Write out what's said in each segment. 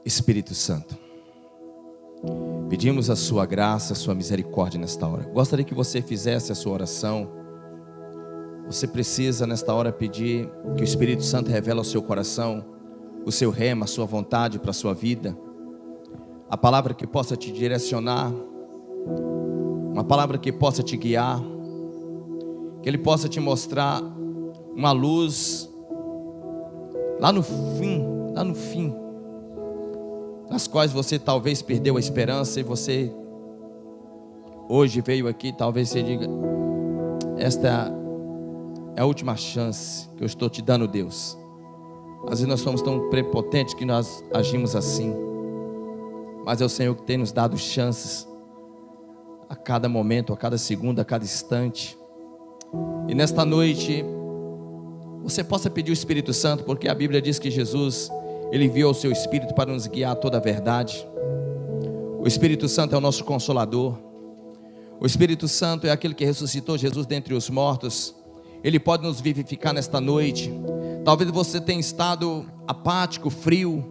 Espírito Santo, pedimos a sua graça, a sua misericórdia nesta hora. Gostaria que você fizesse a sua oração. Você precisa nesta hora pedir que o Espírito Santo revele ao seu coração o seu rema, a sua vontade para a sua vida, a palavra que possa te direcionar, uma palavra que possa te guiar, que Ele possa te mostrar uma luz lá no fim, nas quais você talvez perdeu a esperança, e você hoje veio aqui, talvez você diga: esta é a última chance que eu estou te dando, Deus. Às vezes nós somos tão prepotentes que nós agimos assim, mas é o Senhor que tem nos dado chances a cada momento, a cada segundo, a cada instante. E nesta noite você possa pedir o Espírito Santo, porque a Bíblia diz que Jesus, Ele enviou o seu Espírito para nos guiar a toda a verdade. O Espírito Santo é o nosso Consolador. O Espírito Santo é aquele que ressuscitou Jesus dentre os mortos. Ele pode nos vivificar nesta noite. Talvez você tenha estado apático, frio.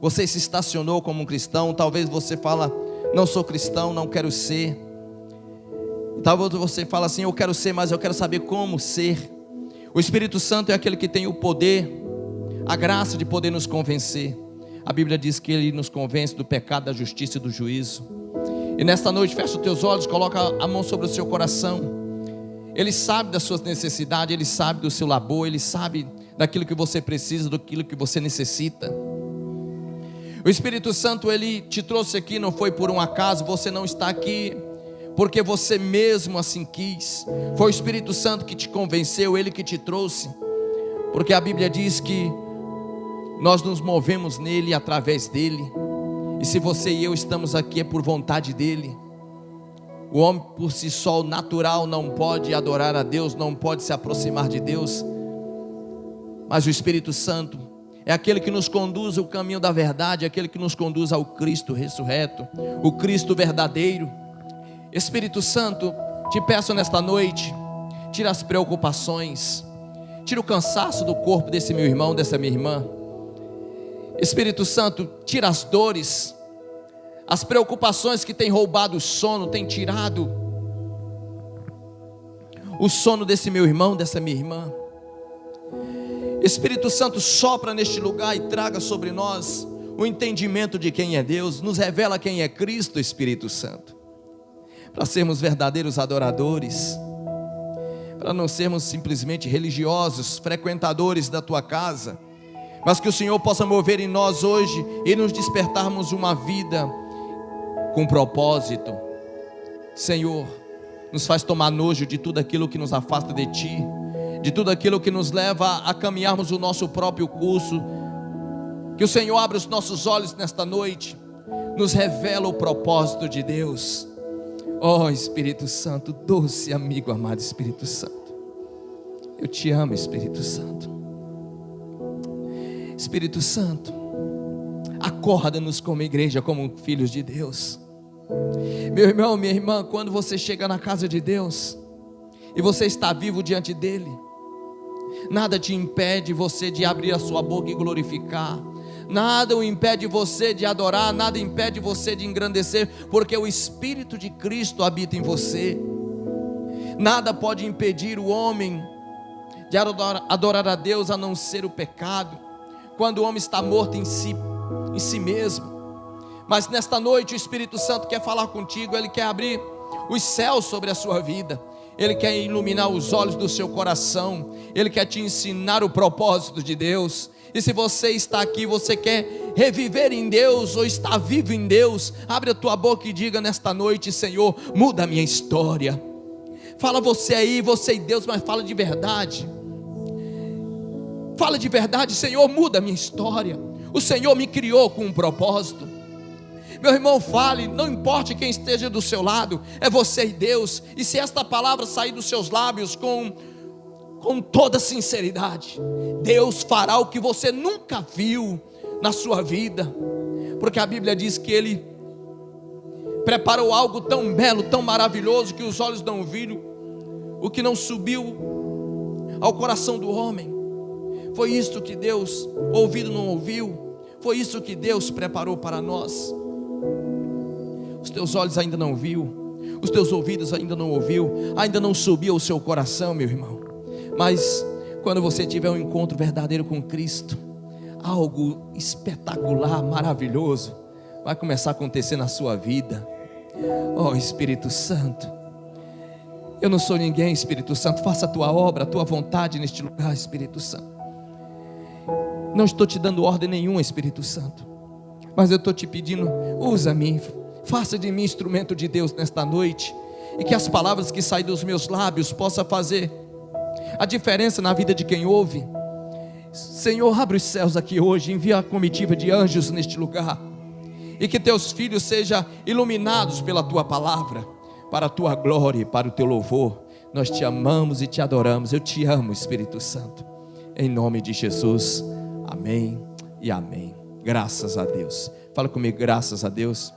Você se estacionou como um cristão. Talvez você fala: não sou cristão, não quero ser. Talvez você fala assim: eu quero ser, mas eu quero saber como ser. O Espírito Santo é aquele que tem o poder, a graça de poder nos convencer. A Bíblia diz que Ele nos convence do pecado, da justiça e do juízo. E nesta noite, fecha os teus olhos, coloca a mão sobre o seu coração. Ele sabe das suas necessidades, Ele sabe do seu labor, Ele sabe daquilo que você precisa, daquilo que você necessita. O Espírito Santo, Ele te trouxe aqui, não foi por um acaso. Você não está aqui porque você mesmo assim quis. Foi o Espírito Santo que te convenceu, Ele que te trouxe. Porque a Bíblia diz que nós nos movemos nele e através dele. E se você e eu estamos aqui é por vontade dele. O homem por si só, natural, não pode adorar a Deus, não pode se aproximar de Deus. Mas o Espírito Santo é aquele que nos conduz ao caminho da verdade, é aquele que nos conduz ao Cristo ressurreto, o Cristo verdadeiro. Espírito Santo, te peço nesta noite, tira as preocupações, tira o cansaço do corpo desse meu irmão, dessa minha irmã. Espírito Santo, tira as dores, as preocupações que têm roubado o sono, têm tirado o sono desse meu irmão, dessa minha irmã. Espírito Santo, sopra neste lugar e traga sobre nós o entendimento de quem é Deus. Nos revela quem é Cristo, Espírito Santo, para sermos verdadeiros adoradores, para não sermos simplesmente religiosos, frequentadores da tua casa, mas que o Senhor possa mover em nós hoje e nos despertarmos uma vida com propósito. Senhor, nos faz tomar nojo de tudo aquilo que nos afasta de Ti, de tudo aquilo que nos leva a caminharmos o nosso próprio curso. Que o Senhor abra os nossos olhos nesta noite, nos revela o propósito de Deus. Oh Espírito Santo, doce amigo amado Espírito Santo, eu te amo, Espírito Santo. Espírito Santo, acorda-nos como igreja, como filhos de Deus. Meu irmão, minha irmã, quando você chega na casa de Deus e você está vivo diante dele, nada te impede você de abrir a sua boca e glorificar. Nada o impede você de adorar, nada impede você de engrandecer, porque o Espírito de Cristo habita em você. Nada pode impedir o homem de adorar a Deus a não ser o pecado, quando o homem está morto em si mesmo. Mas nesta noite o Espírito Santo quer falar contigo. Ele quer abrir os céus sobre a sua vida, Ele quer iluminar os olhos do seu coração, Ele quer te ensinar o propósito de Deus. E se você está aqui, você quer reviver em Deus, ou está vivo em Deus, abre a tua boca e diga nesta noite: Senhor, muda a minha história. Fala você aí, você e Deus, mas fala de verdade. Fala de verdade: Senhor, muda a minha história. O Senhor me criou com um propósito. Meu irmão, fale, não importe quem esteja do seu lado, é você e Deus. E se esta palavra sair dos seus lábios com toda sinceridade, Deus fará o que você nunca viu na sua vida, porque a Bíblia diz que Ele preparou algo tão belo, tão maravilhoso, que os olhos não viram, o que não subiu ao coração do homem. Foi isto que Deus, ouvido não ouviu, Foi isso que Deus preparou para nós. Os teus olhos ainda não viu, os teus ouvidos ainda não ouviu, ainda não subiu ao seu coração, meu irmão. Mas quando você tiver um encontro verdadeiro com Cristo, algo espetacular, maravilhoso vai começar a acontecer na sua vida. Oh, Espírito Santo, eu não sou ninguém, Espírito Santo, faça a tua obra, a tua vontade neste lugar, Espírito Santo. Não estou te dando ordem nenhuma, Espírito Santo, mas eu estou te pedindo, usa-me, faça de mim instrumento de Deus nesta noite, e que as palavras que saem dos meus lábios possam fazer a diferença na vida de quem ouve. Senhor, abre os céus aqui hoje, envia a comitiva de anjos neste lugar, e que teus filhos sejam iluminados pela tua palavra, para a tua glória e para o teu louvor. Nós te amamos e te adoramos. Eu te amo, Espírito Santo, em nome de Jesus, amém e amém. Graças a Deus. Fala comigo, graças a Deus.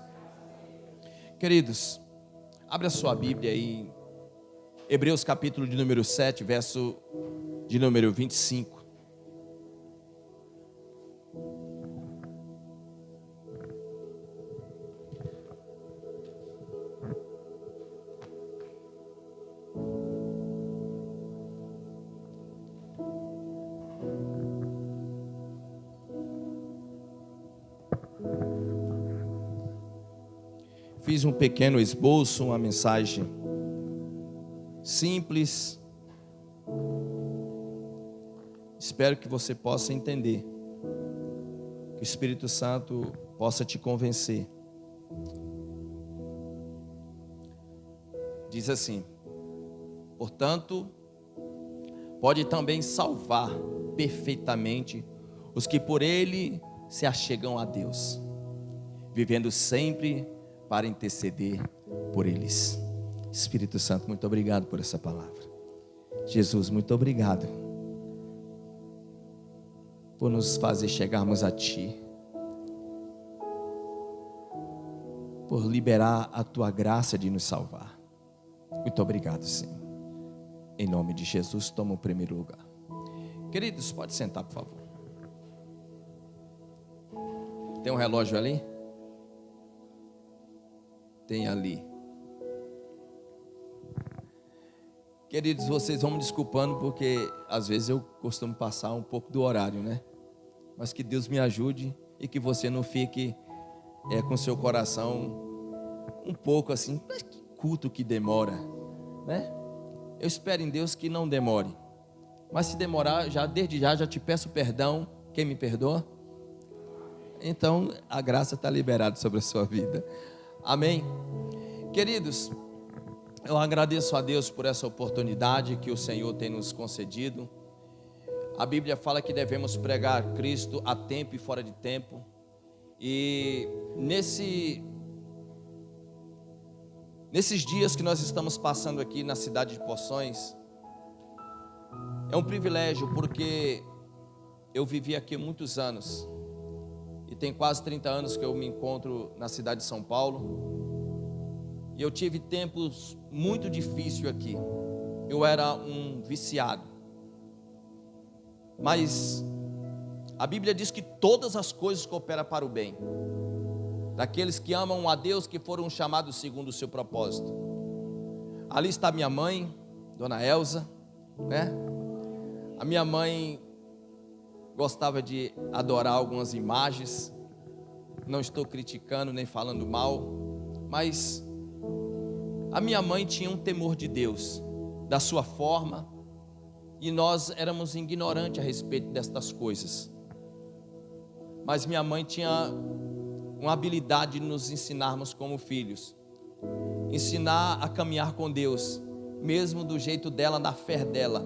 Queridos, abre a sua Bíblia aí, Hebreus capítulo de número 7, verso de número 25. Fiz um pequeno esboço, uma mensagem simples. Espero que você possa entender, que o Espírito Santo possa te convencer. Diz assim: portanto, pode também salvar perfeitamente os que por ele se achegam a Deus, vivendo sempre para interceder por eles. Espírito Santo, muito obrigado por essa palavra. Jesus, muito obrigado por nos fazer chegarmos a Ti, por liberar a Tua graça de nos salvar. Muito obrigado, Senhor. Em nome de Jesus, toma o primeiro lugar. Queridos, pode sentar, por favor. Tem um relógio ali? Tem ali. Queridos, vocês vão me desculpando, porque às vezes eu costumo passar um pouco do horário, né? Mas que Deus me ajude e que você não fique com seu coração um pouco assim, mas que culto que demora, né? Eu espero em Deus que não demore, mas se demorar, desde já te peço perdão. Quem me perdoa? Então a graça está liberada sobre a sua vida. Amém. Queridos, eu agradeço a Deus por essa oportunidade que o Senhor tem nos concedido. A Bíblia fala que devemos pregar Cristo a tempo e fora de tempo. E nesses dias que nós estamos passando aqui na cidade de Poções, é um privilégio, porque eu vivi aqui há muitos anos, e tem quase 30 anos que eu me encontro na cidade de São Paulo. E eu tive tempos muito difíceis aqui. Eu era um viciado. Mas a Bíblia diz que todas as coisas cooperam para o bem daqueles que amam a Deus, que foram chamados segundo o seu propósito. Ali está minha mãe, Dona Elza, né? A minha mãe gostava de adorar algumas imagens. Não estou criticando nem falando mal, mas a minha mãe tinha um temor de Deus, da sua forma, e nós éramos ignorantes a respeito destas coisas. Mas minha mãe tinha uma habilidade de nos ensinarmos como filhos, ensinar a caminhar com Deus, mesmo do jeito dela, na fé dela.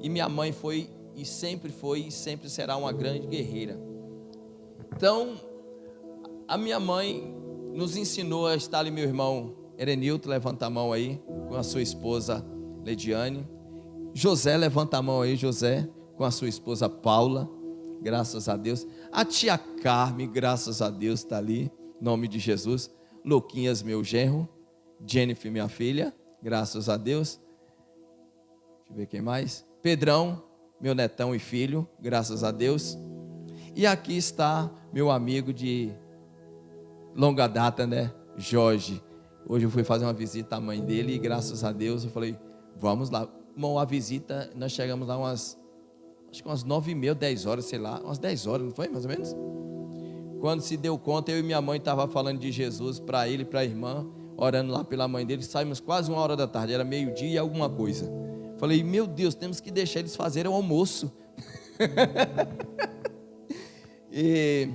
E minha mãe foi e sempre será uma grande guerreira. Então, a minha mãe nos ensinou a estar ali. Meu irmão Erenilton, levanta a mão aí, com a sua esposa Lediane. José, levanta a mão aí, José, com a sua esposa Paula, graças a Deus. A tia Carmen, graças a Deus, está ali, em nome de Jesus. Luquinhas, meu genro. Jennifer, minha filha, graças a Deus. Deixa eu ver quem mais. Pedrão, meu netão e filho, graças a Deus. E aqui está meu amigo de longa data, né? Jorge. Hoje eu fui fazer uma visita à mãe dele e graças a Deus eu falei, vamos lá. Irmão, a visita, nós chegamos lá acho que umas 9h30, 10 horas, sei lá, umas 10 horas, não foi mais ou menos? Quando se deu conta, eu e minha mãe estavam falando de Jesus para ele e para a irmã, orando lá pela mãe dele, saímos quase 1h da tarde, era meio-dia e alguma coisa. Falei, meu Deus, temos que deixar eles fazerem o almoço. E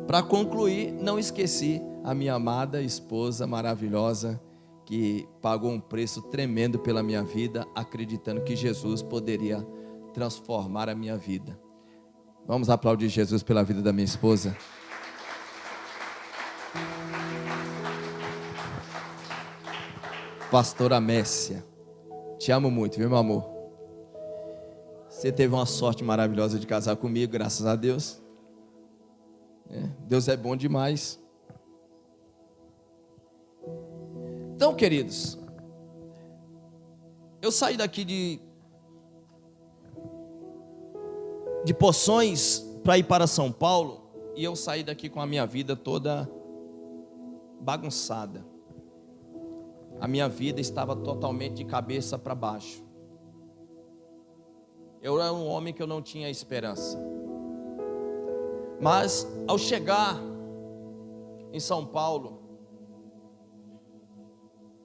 para concluir, não esqueci a minha amada esposa maravilhosa, que pagou um preço tremendo pela minha vida, acreditando que Jesus poderia transformar a minha vida. Vamos aplaudir Jesus pela vida da minha esposa. Pastora Messia, te amo muito, viu, meu amor? Você teve uma sorte maravilhosa de casar comigo, graças a Deus. Deus é bom demais. Então, queridos, eu saí daqui de Poções para ir para São Paulo, e eu saí daqui com a minha vida toda bagunçada. A minha vida estava totalmente de cabeça para baixo. Eu era um homem que eu não tinha esperança. Mas ao chegar em São Paulo,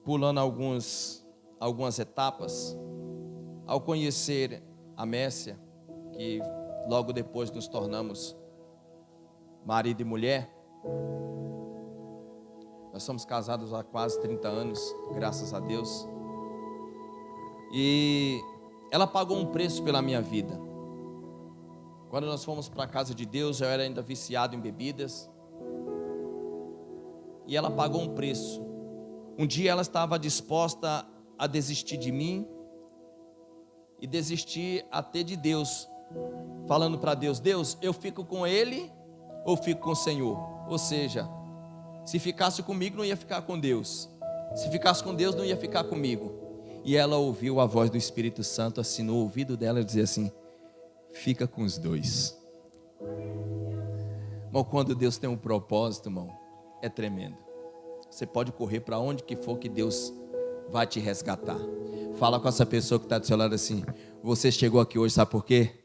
pulando algumas etapas, ao conhecer a Messia, que logo depois nos tornamos marido e mulher, nós somos casados há quase 30 anos, graças a Deus, e ela pagou um preço pela minha vida. Quando nós fomos para a casa de Deus, eu era ainda viciado em bebidas, e ela pagou um preço. Um dia ela estava disposta a desistir de mim, e desistir até de Deus, falando para Deus, Deus, eu fico com ele, ou fico com o Senhor? Ou seja, se ficasse comigo não ia ficar com Deus, se ficasse com Deus não ia ficar comigo. E ela ouviu a voz do Espírito Santo assim no ouvido dela, dizer assim, fica com os dois. Irmão, quando Deus tem um propósito, irmão, é tremendo. Você pode correr para onde que for que Deus vai te resgatar. Fala com essa pessoa que está do seu lado assim, você chegou aqui hoje, sabe por quê?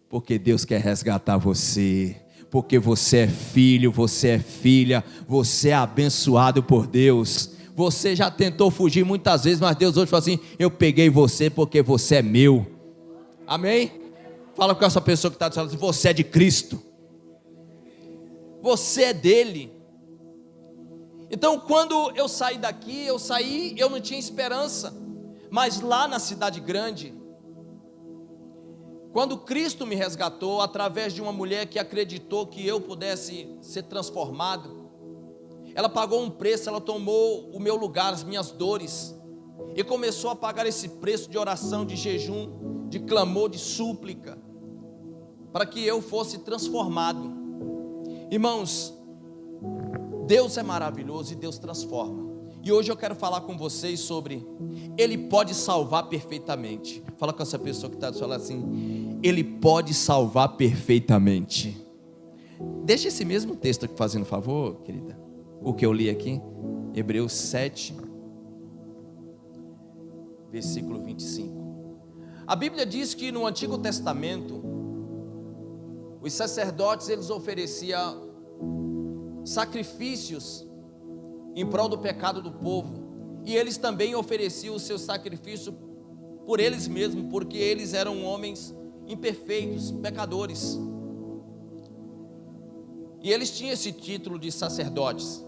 Porque Deus quer resgatar você, porque você é filho, você é filha, você é abençoado por Deus. Você já tentou fugir muitas vezes, mas Deus hoje fala assim, eu peguei você porque você é meu. Amém? Fala com essa pessoa que está do seu lado assim, você é de Cristo, você é dele. Então quando eu saí daqui, eu não tinha esperança, mas lá na cidade grande, quando Cristo me resgatou, através de uma mulher que acreditou que eu pudesse ser transformado, ela pagou um preço, ela tomou o meu lugar, as minhas dores, e começou a pagar esse preço de oração, de jejum, de clamor, de súplica, para que eu fosse transformado. Irmãos, Deus é maravilhoso e Deus transforma. E hoje eu quero falar com vocês sobre Ele pode salvar perfeitamente. Fala com essa pessoa que está do seu lado assim, Ele pode salvar perfeitamente. Deixa esse mesmo texto aqui fazendo favor, querida, o que eu li aqui, Hebreus 7, versículo 25. A Bíblia diz que no Antigo Testamento, os sacerdotes eles ofereciam sacrifícios em prol do pecado do povo, e eles também ofereciam o seu sacrifício por eles mesmos, porque eles eram homens imperfeitos, pecadores, e eles tinham esse título de sacerdotes,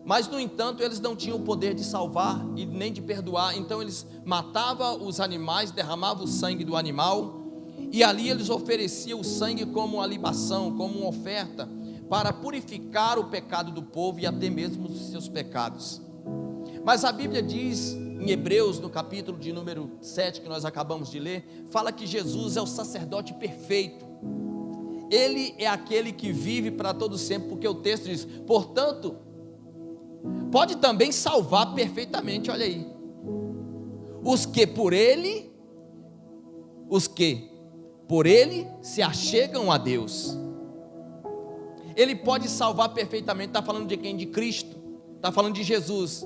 mas no entanto eles não tinham o poder de salvar e nem de perdoar. Então eles matavam os animais, derramavam o sangue do animal, e ali eles ofereciam o sangue como uma libação, como uma oferta, para purificar o pecado do povo e até mesmo os seus pecados. Mas a Bíblia diz em Hebreus, no capítulo de número 7, que nós acabamos de ler, fala que Jesus é o sacerdote perfeito. Ele é aquele que vive para todo sempre, porque o texto diz, portanto, pode também salvar perfeitamente, olha aí, os que por ele, os que por ele se achegam a Deus. Ele pode salvar perfeitamente. Está falando de quem? De Cristo. Está falando de Jesus.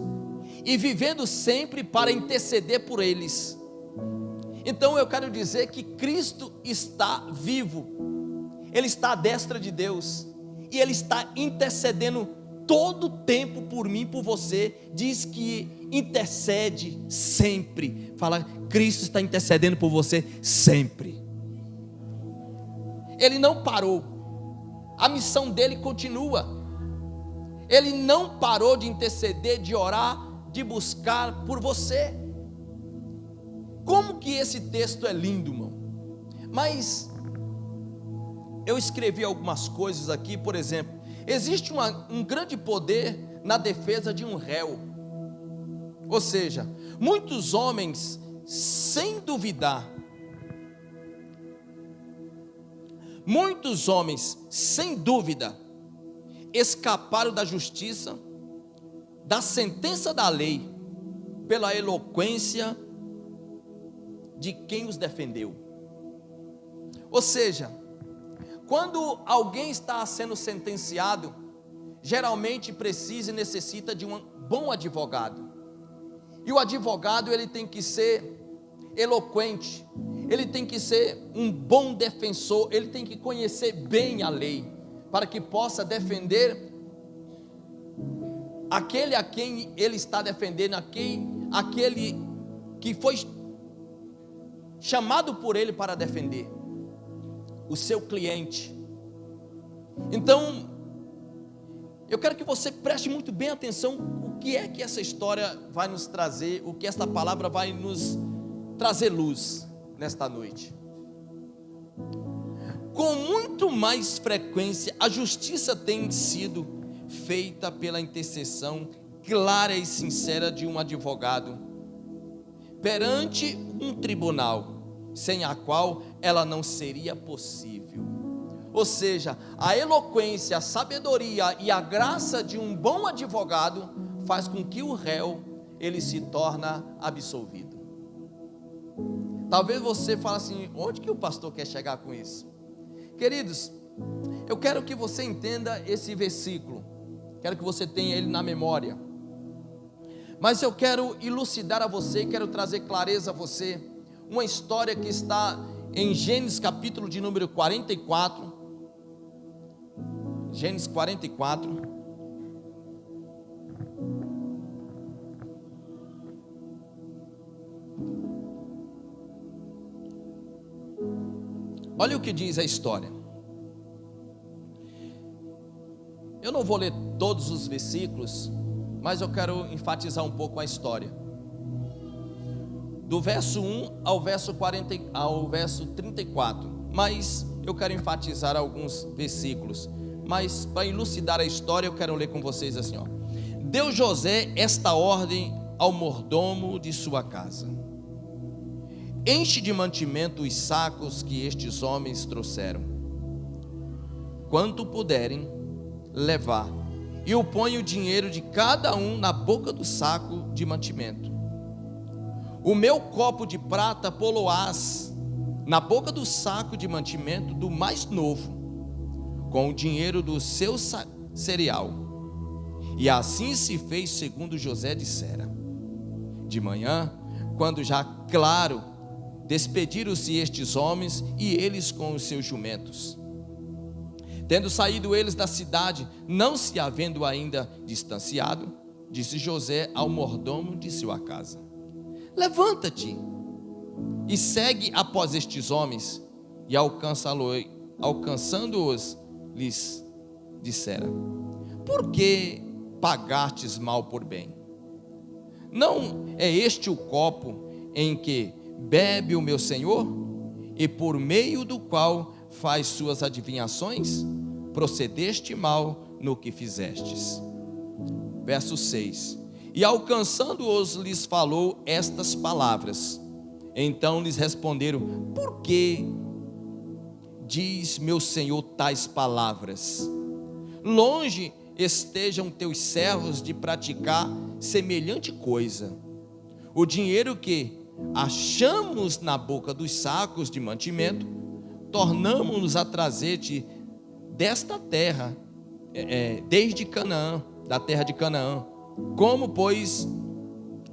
E vivendo sempre para interceder por eles. Então eu quero dizer que Cristo está vivo. Ele está à destra de Deus. E Ele está intercedendo todo o tempo por mim, por você. Diz que intercede sempre. Fala, Cristo está intercedendo por você sempre. Ele não parou. A missão dele continua. Ele não parou de interceder, de orar, de buscar por você. Como que esse texto é lindo, irmão. Mas eu escrevi algumas coisas aqui. Por exemplo, existe um grande poder na defesa de um réu. Ou seja, muitos homens, sem duvidar, muitos homens, sem dúvida, escaparam da justiça, da sentença da lei, pela eloquência de quem os defendeu. Ou seja, quando alguém está sendo sentenciado, geralmente precisa e necessita de um bom advogado. E o advogado, ele tem que ser eloquente, ele tem que ser um bom defensor, ele tem que conhecer bem a lei, para que possa defender aquele a quem ele está defendendo, aquele que foi chamado por ele para defender, o seu cliente. Então, eu quero que você preste muito bem atenção, o que é que essa história vai nos trazer, o que esta palavra vai nos trazer luz nesta noite. Com muito mais frequência, a justiça tem sido feita pela intercessão clara e sincera de um advogado perante um tribunal, sem a qual ela não seria possível. Ou seja, a eloquência, a sabedoria e a graça de um bom advogado faz com que o réu, ele se torna absolvido. Talvez você fale assim, onde que o pastor quer chegar com isso? Queridos, eu quero que você entenda esse versículo, quero que você tenha ele na memória, mas eu quero elucidar a você, quero trazer clareza a você, uma história que está em Gênesis capítulo de número 44, Gênesis 44, olha o que diz a história. Eu não vou ler todos os versículos, mas eu quero enfatizar um pouco a história. Do verso 1 ao verso 34. Mas eu quero enfatizar alguns versículos. Mas para elucidar a história, eu quero ler com vocês assim, ó. Deu José esta ordem ao mordomo de sua casa: enche de mantimento os sacos que estes homens trouxeram, quanto puderem levar, e o põe o dinheiro de cada um na boca do saco de mantimento. O meu copo de prata poloás na boca do saco de mantimento do mais novo, com o dinheiro do seu cereal. E assim se fez segundo José dissera. De manhã, quando já claro, despediram-se estes homens e eles com os seus jumentos. Tendo saído eles da cidade, não se havendo ainda distanciado, disse José ao mordomo de sua casa: levanta-te e segue após estes homens. E alcançando-os, lhes dissera: por que pagastes mal por bem? Não é este o copo em que bebe o meu senhor, e por meio do qual faz suas adivinhações? Procedeste mal no que fizestes. Verso 6. E alcançando-os, lhes falou estas palavras. Então lhes responderam: por que diz meu senhor tais palavras? Longe estejam teus servos de praticar semelhante coisa. O dinheiro que achamos na boca dos sacos de mantimento, tornamo-nos a trazer-te desta terra, desde Canaã, da terra de Canaã. Como, pois,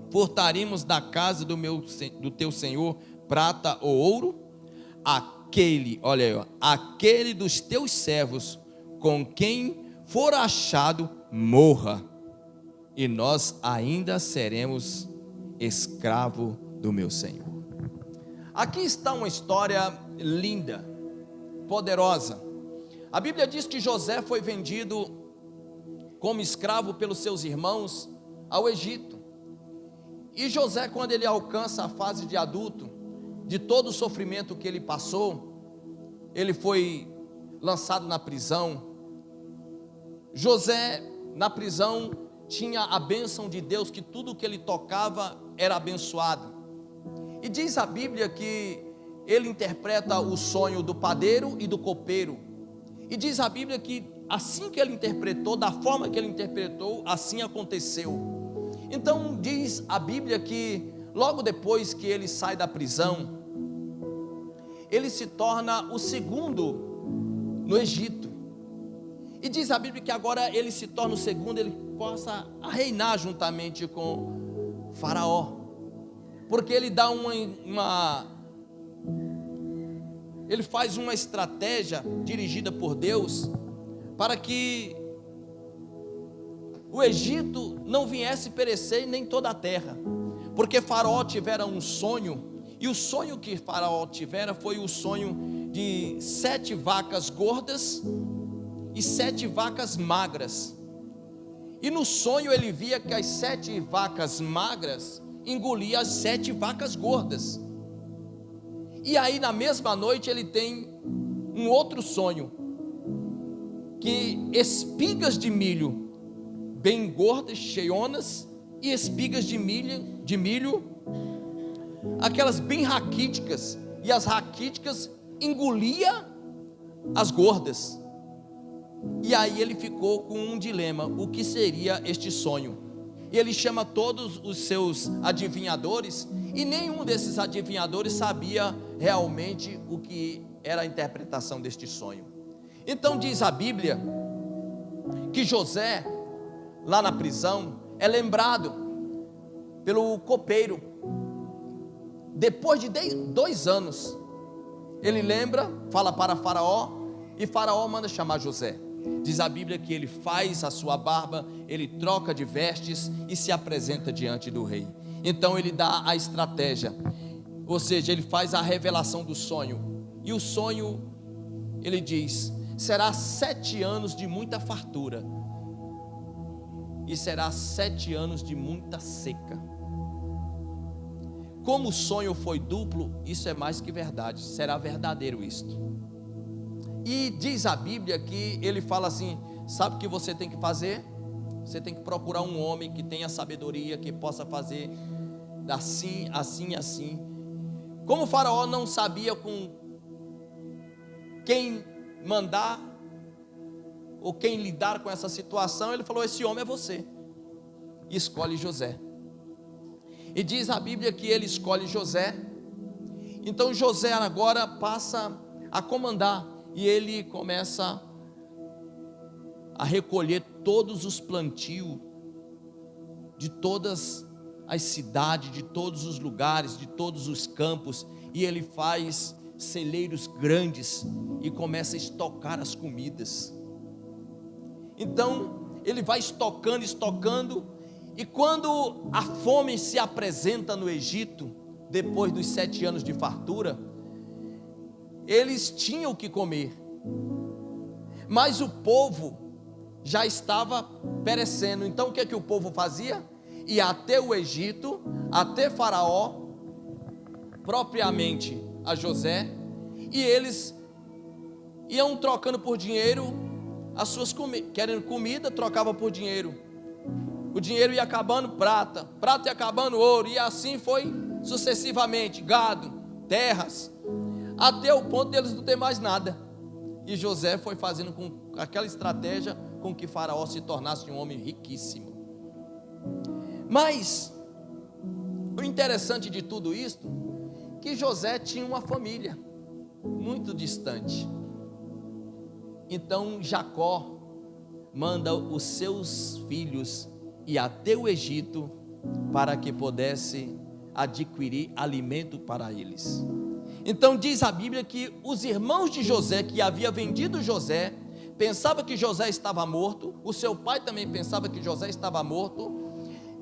furtaríamos da casa do teu Senhor prata ou ouro? Aquele, olha aí, ó, aquele dos teus servos com quem for achado, morra, e nós ainda seremos escravo do meu Senhor. Aqui está uma história linda, poderosa. A Bíblia diz que José foi vendido como escravo pelos seus irmãos ao Egito. E José, quando ele alcança a fase de adulto, de todo o sofrimento que ele passou, ele foi lançado na prisão. José, na prisão, tinha a bênção de Deus, que tudo que ele tocava era abençoado. E diz a Bíblia que ele interpreta o sonho do padeiro e do copeiro. E diz a Bíblia que assim que ele interpretou, da forma que ele interpretou, assim aconteceu. Então diz a Bíblia que logo depois que ele sai da prisão, ele se torna o segundo no Egito. E diz a Bíblia que agora ele se torna o segundo, ele possa reinar juntamente com Faraó. Porque ele dá ele faz uma estratégia dirigida por Deus para que o Egito não viesse perecer nem toda a terra. Porque Faraó tivera um sonho, e o sonho que Faraó tivera foi o sonho de 7 vacas gordas e 7 vacas magras. E no sonho ele via que as 7 vacas magras engoliam as 7 vacas gordas. E aí na mesma noite ele tem um outro sonho, que espigas de milho bem gordas, cheionas, e espigas de milho, aquelas bem raquíticas, e as raquíticas engolia as gordas. E aí ele ficou com um dilema: o que seria este sonho? E ele chama todos os seus adivinhadores, e nenhum desses adivinhadores sabia realmente o que era a interpretação deste sonho. Então diz a Bíblia que José, lá na prisão, é lembrado pelo copeiro. Depois de 2 anos, ele lembra, fala para Faraó, e Faraó manda chamar José. Diz a Bíblia que ele faz a sua barba, ele troca de vestes e se apresenta diante do rei. Então ele dá a estratégia, ou seja, ele faz a revelação do sonho. E o sonho, ele diz: será 7 anos de muita fartura, e será 7 anos de muita seca. Como o sonho foi duplo, isso é mais que verdade, será verdadeiro isto. E diz a Bíblia que ele fala assim: sabe o que você tem que fazer? Você tem que procurar um homem que tenha sabedoria, que possa fazer assim, assim, assim. Como o Faraó não sabia com quem mandar ou quem lidar com essa situação, ele falou: esse homem é você. E escolhe José. E diz a Bíblia que ele escolhe José. Então José agora passa a comandar, e ele começa a recolher todos os plantios de todas as cidades, de todos os lugares, de todos os campos, e ele faz celeiros grandes e começa a estocar as comidas. Então ele vai estocando, e quando a fome se apresenta no Egito, depois dos 7 anos de fartura, eles tinham o que comer, mas o povo já estava perecendo. Então o que é que o povo fazia? Ia até o Egito, até Faraó, propriamente a José, e eles iam trocando por dinheiro as suas comidas, querendo comida, trocava por dinheiro. O dinheiro ia acabando, prata ia acabando, ouro, e assim foi sucessivamente, gado, terras, até o ponto deles não ter mais nada. E José foi fazendo com aquela estratégia com que Faraó se tornasse um homem riquíssimo. Mas o interessante de tudo isto, que José tinha uma família. muito distante. Então Jacó manda os seus filhos ir até o Egito para que pudesse adquirir alimento para eles. Então diz a Bíblia que os irmãos de José, que havia vendido José, pensavam que José estava morto, o seu pai também pensava que José estava morto.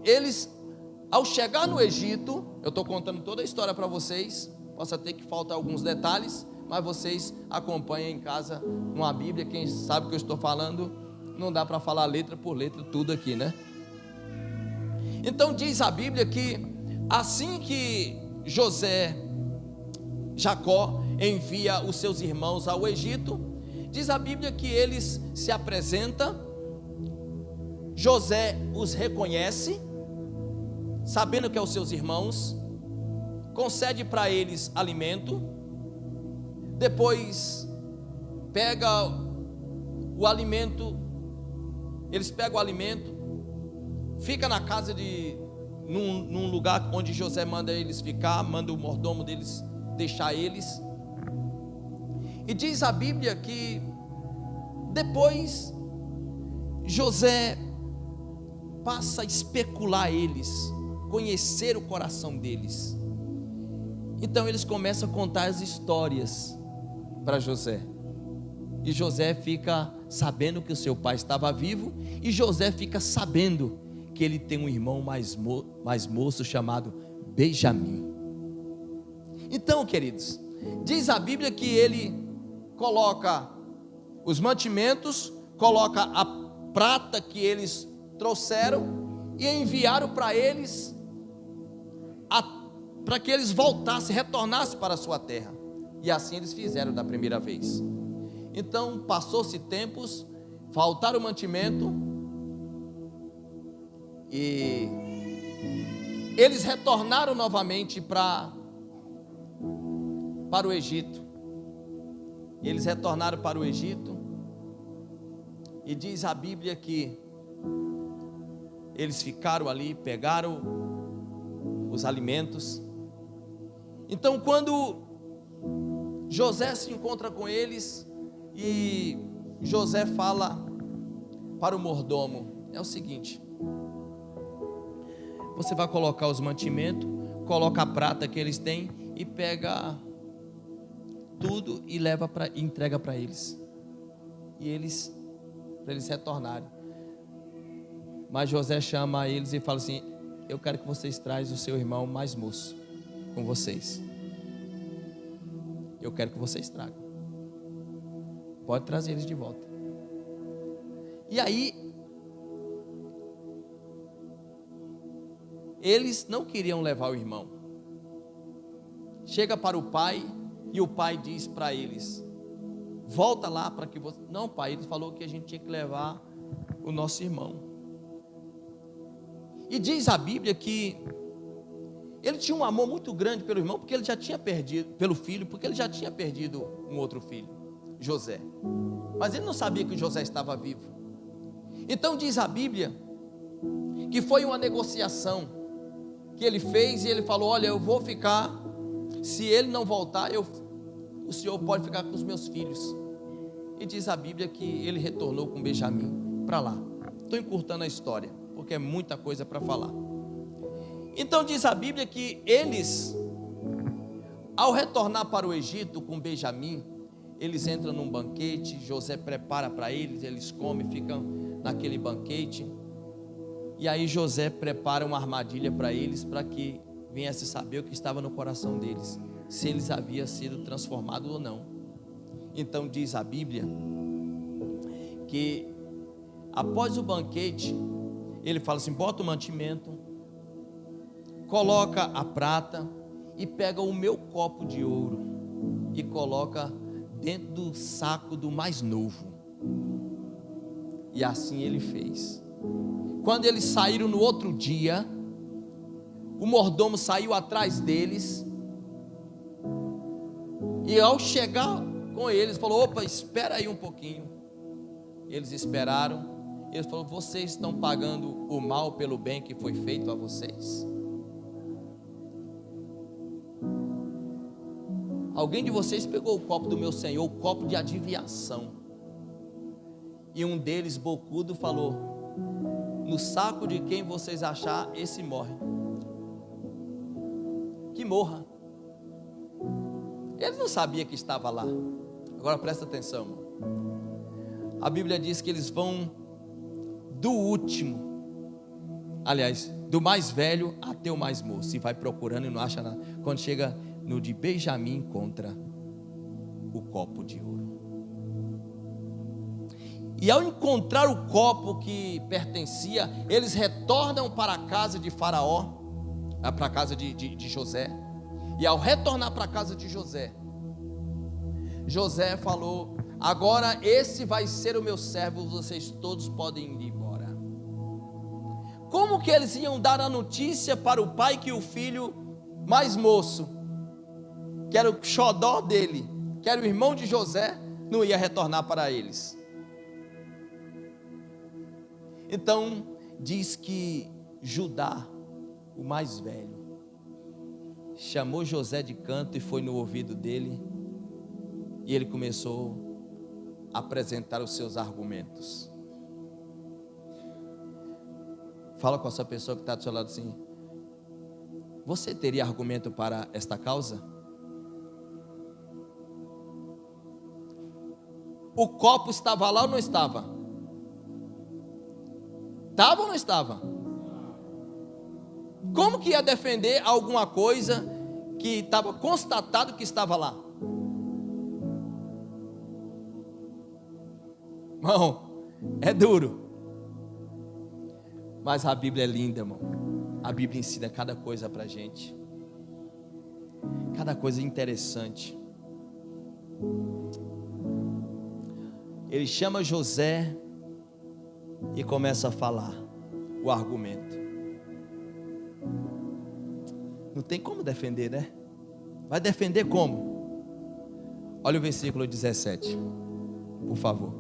Eles, ao chegar no Egito, eu estou contando toda a história para vocês, possa ter que faltar alguns detalhes, mas vocês acompanhem em casa numa Bíblia, quem sabe o que eu estou falando, não dá para falar letra por letra tudo aqui, né? Então diz a Bíblia que assim que Jacó envia os seus irmãos ao Egito, diz a Bíblia que eles se apresentam, José os reconhece, sabendo que é os seus irmãos, concede para eles alimento, depois pega o alimento, eles pegam o alimento, fica na casa num lugar onde José manda eles ficar, manda o mordomo deles deixar eles, e diz a Bíblia que depois José passa a especular eles, conhecer o coração deles. Então eles começam a contar as histórias para José, e José fica sabendo que o seu pai estava vivo, e José fica sabendo que ele tem um irmão mais moço chamado Benjamim. Então, queridos, diz a Bíblia que ele coloca os mantimentos, coloca a prata que eles trouxeram e enviaram para eles, para que eles voltassem, retornassem para a sua terra. E assim eles fizeram da primeira vez. Então passou-se tempos, faltaram o mantimento, e eles retornaram novamente para o Egito. Eles retornaram para o Egito, e diz a Bíblia que eles ficaram ali, pegaram os alimentos. Então quando José se encontra com eles, e José fala para o mordomo, é o seguinte: você vai colocar os mantimentos, coloca a prata que eles têm e pega tudo e entrega para eles, para eles retornarem. Mas José chama eles e fala assim: eu quero que vocês trazem o seu irmão mais moço com vocês. Eu quero que vocês tragam. Pode trazer eles de volta. E aí eles não queriam levar o irmão. Chega para o pai, e o pai diz para eles: volta lá para que você... Não, pai, ele falou que a gente tinha que levar o nosso irmão. E diz a Bíblia que ele tinha um amor muito grande pelo irmão, porque ele já tinha perdido, pelo filho, porque ele já tinha perdido um outro filho, José. Mas ele não sabia que José estava vivo. Então diz a Bíblia que foi uma negociação que ele fez, e ele falou: olha, eu vou ficar, se ele não voltar, o senhor pode ficar com os meus filhos. E diz a Bíblia que ele retornou com Benjamim para lá. Estou encurtando a história, porque é muita coisa para falar. Então diz a Bíblia que eles, ao retornar para o Egito com Benjamim, eles entram num banquete, José prepara para eles, eles comem, ficam naquele banquete. E aí José prepara uma armadilha para eles, para que viesse saber o que estava no coração deles, se eles haviam sido transformados ou não. Então diz a Bíblia que após o banquete, ele fala assim: bota o mantimento, coloca a prata e pega o meu copo de ouro e coloca dentro do saco do mais novo. E assim ele fez. Quando eles saíram no outro dia, o mordomo saiu atrás deles, e ao chegar com eles, falou: opa, espera aí um pouquinho. Eles esperaram. Ele falou: vocês estão pagando o mal pelo bem que foi feito a vocês? Alguém de vocês pegou o copo do meu Senhor, o copo de adivinhação, e um deles, bocudo, falou: no saco de quem vocês achar, esse morre. Que morra. Ele não sabia que estava lá. Agora presta atenção, irmão. A Bíblia diz que eles vão do último, aliás, do mais velho até o mais moço, e vai procurando e não acha nada. Quando chega no de Benjamim, encontra o copo de ouro. E ao encontrar o copo que pertencia, eles retornam para a casa de Faraó, para a casa de José. E ao retornar para a casa de José, José falou: agora esse vai ser o meu servo, vocês todos podem ir embora. Como que eles iam dar a notícia para o pai que o filho mais moço, que era o xodó dele, que era o irmão de José, não ia retornar para eles? Então diz que Judá, o mais velho, chamou José de canto e foi no ouvido dele, e ele começou a apresentar os seus argumentos. Fala com essa pessoa que está do seu lado assim: você teria argumento para esta causa? O copo estava lá ou não estava? Estava ou não estava? Como que ia defender alguma coisa que estava constatado que estava lá? Irmão, é duro. Mas a Bíblia é linda, irmão. A Bíblia ensina cada coisa para a gente. Cada coisa interessante. Ele chama José e começa a falar o argumento. Não tem como defender, né? Vai defender como? Olha o versículo 17, por favor.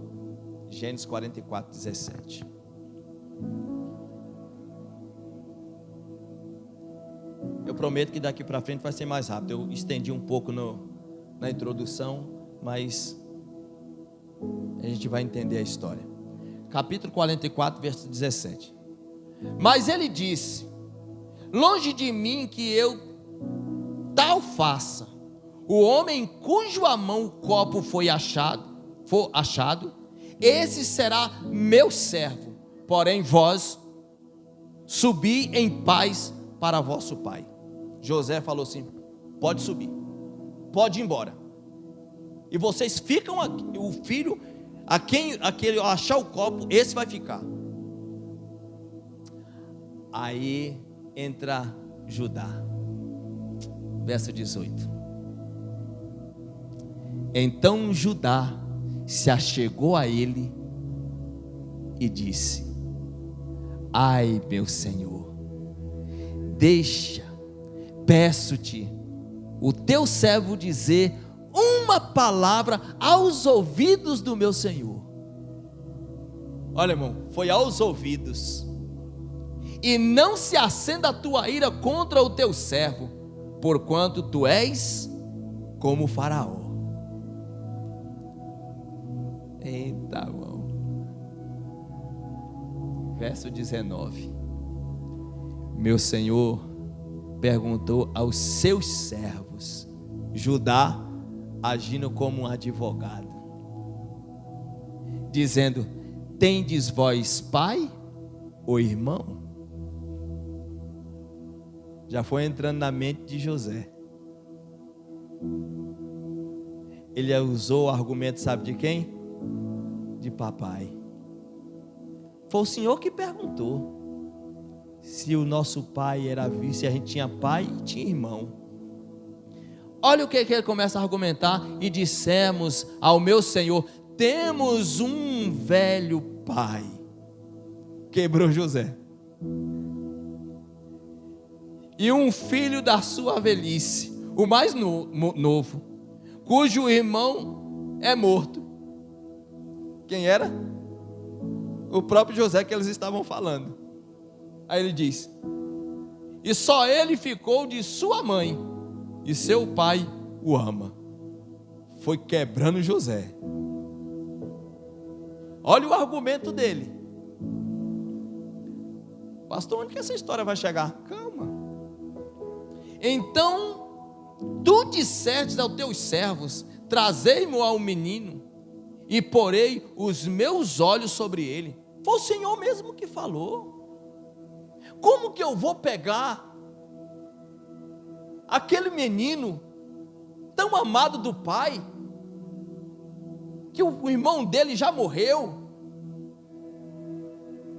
Gênesis 44, 17. Eu prometo que daqui para frente vai ser mais rápido. Eu estendi um pouco na introdução, mas a gente vai entender a história. Capítulo 44, verso 17. Mas ele disse: longe de mim que eu tal faça. O homem em cuja mão o copo for achado, esse será meu servo. Porém vós subi em paz para vosso pai. José falou assim: pode subir, pode ir embora, e vocês ficam aqui. O filho aquele achar o copo, esse vai ficar. Aí entra Judá, verso 18. Então Judá se achegou a ele e disse: ai, meu senhor, deixa, peço-te, o teu servo dizer uma palavra aos ouvidos do meu senhor. Olha, irmão, foi aos ouvidos. E não se acenda a tua ira contra o teu servo, porquanto tu és como Faraó. Eita, irmão. Verso 19. Meu senhor perguntou aos seus servos, Judá agindo como um advogado, dizendo: tendes vós pai ou irmão? Já foi entrando na mente de José. Ele usou o argumento, sabe de quem? De papai. Foi o Senhor que perguntou se o nosso pai era vivo, se a gente tinha pai e tinha irmão. Olha o que ele começa a argumentar: e dissemos ao meu senhor, temos um velho pai. Quebrou José. E um filho da sua velhice, o mais novo, cujo irmão é morto. Quem era? O próprio José que eles estavam falando. Aí ele diz: e só ele ficou de sua mãe, e seu pai o ama. foi quebrando José. Olha o argumento dele. Pastor, onde que essa história vai chegar? Calma. Então, tu disseste aos teus servos: trazei-me ao menino, e porei os meus olhos sobre ele. Foi o Senhor mesmo que falou. Como que eu vou pegar aquele menino tão amado do pai, que o irmão dele já morreu,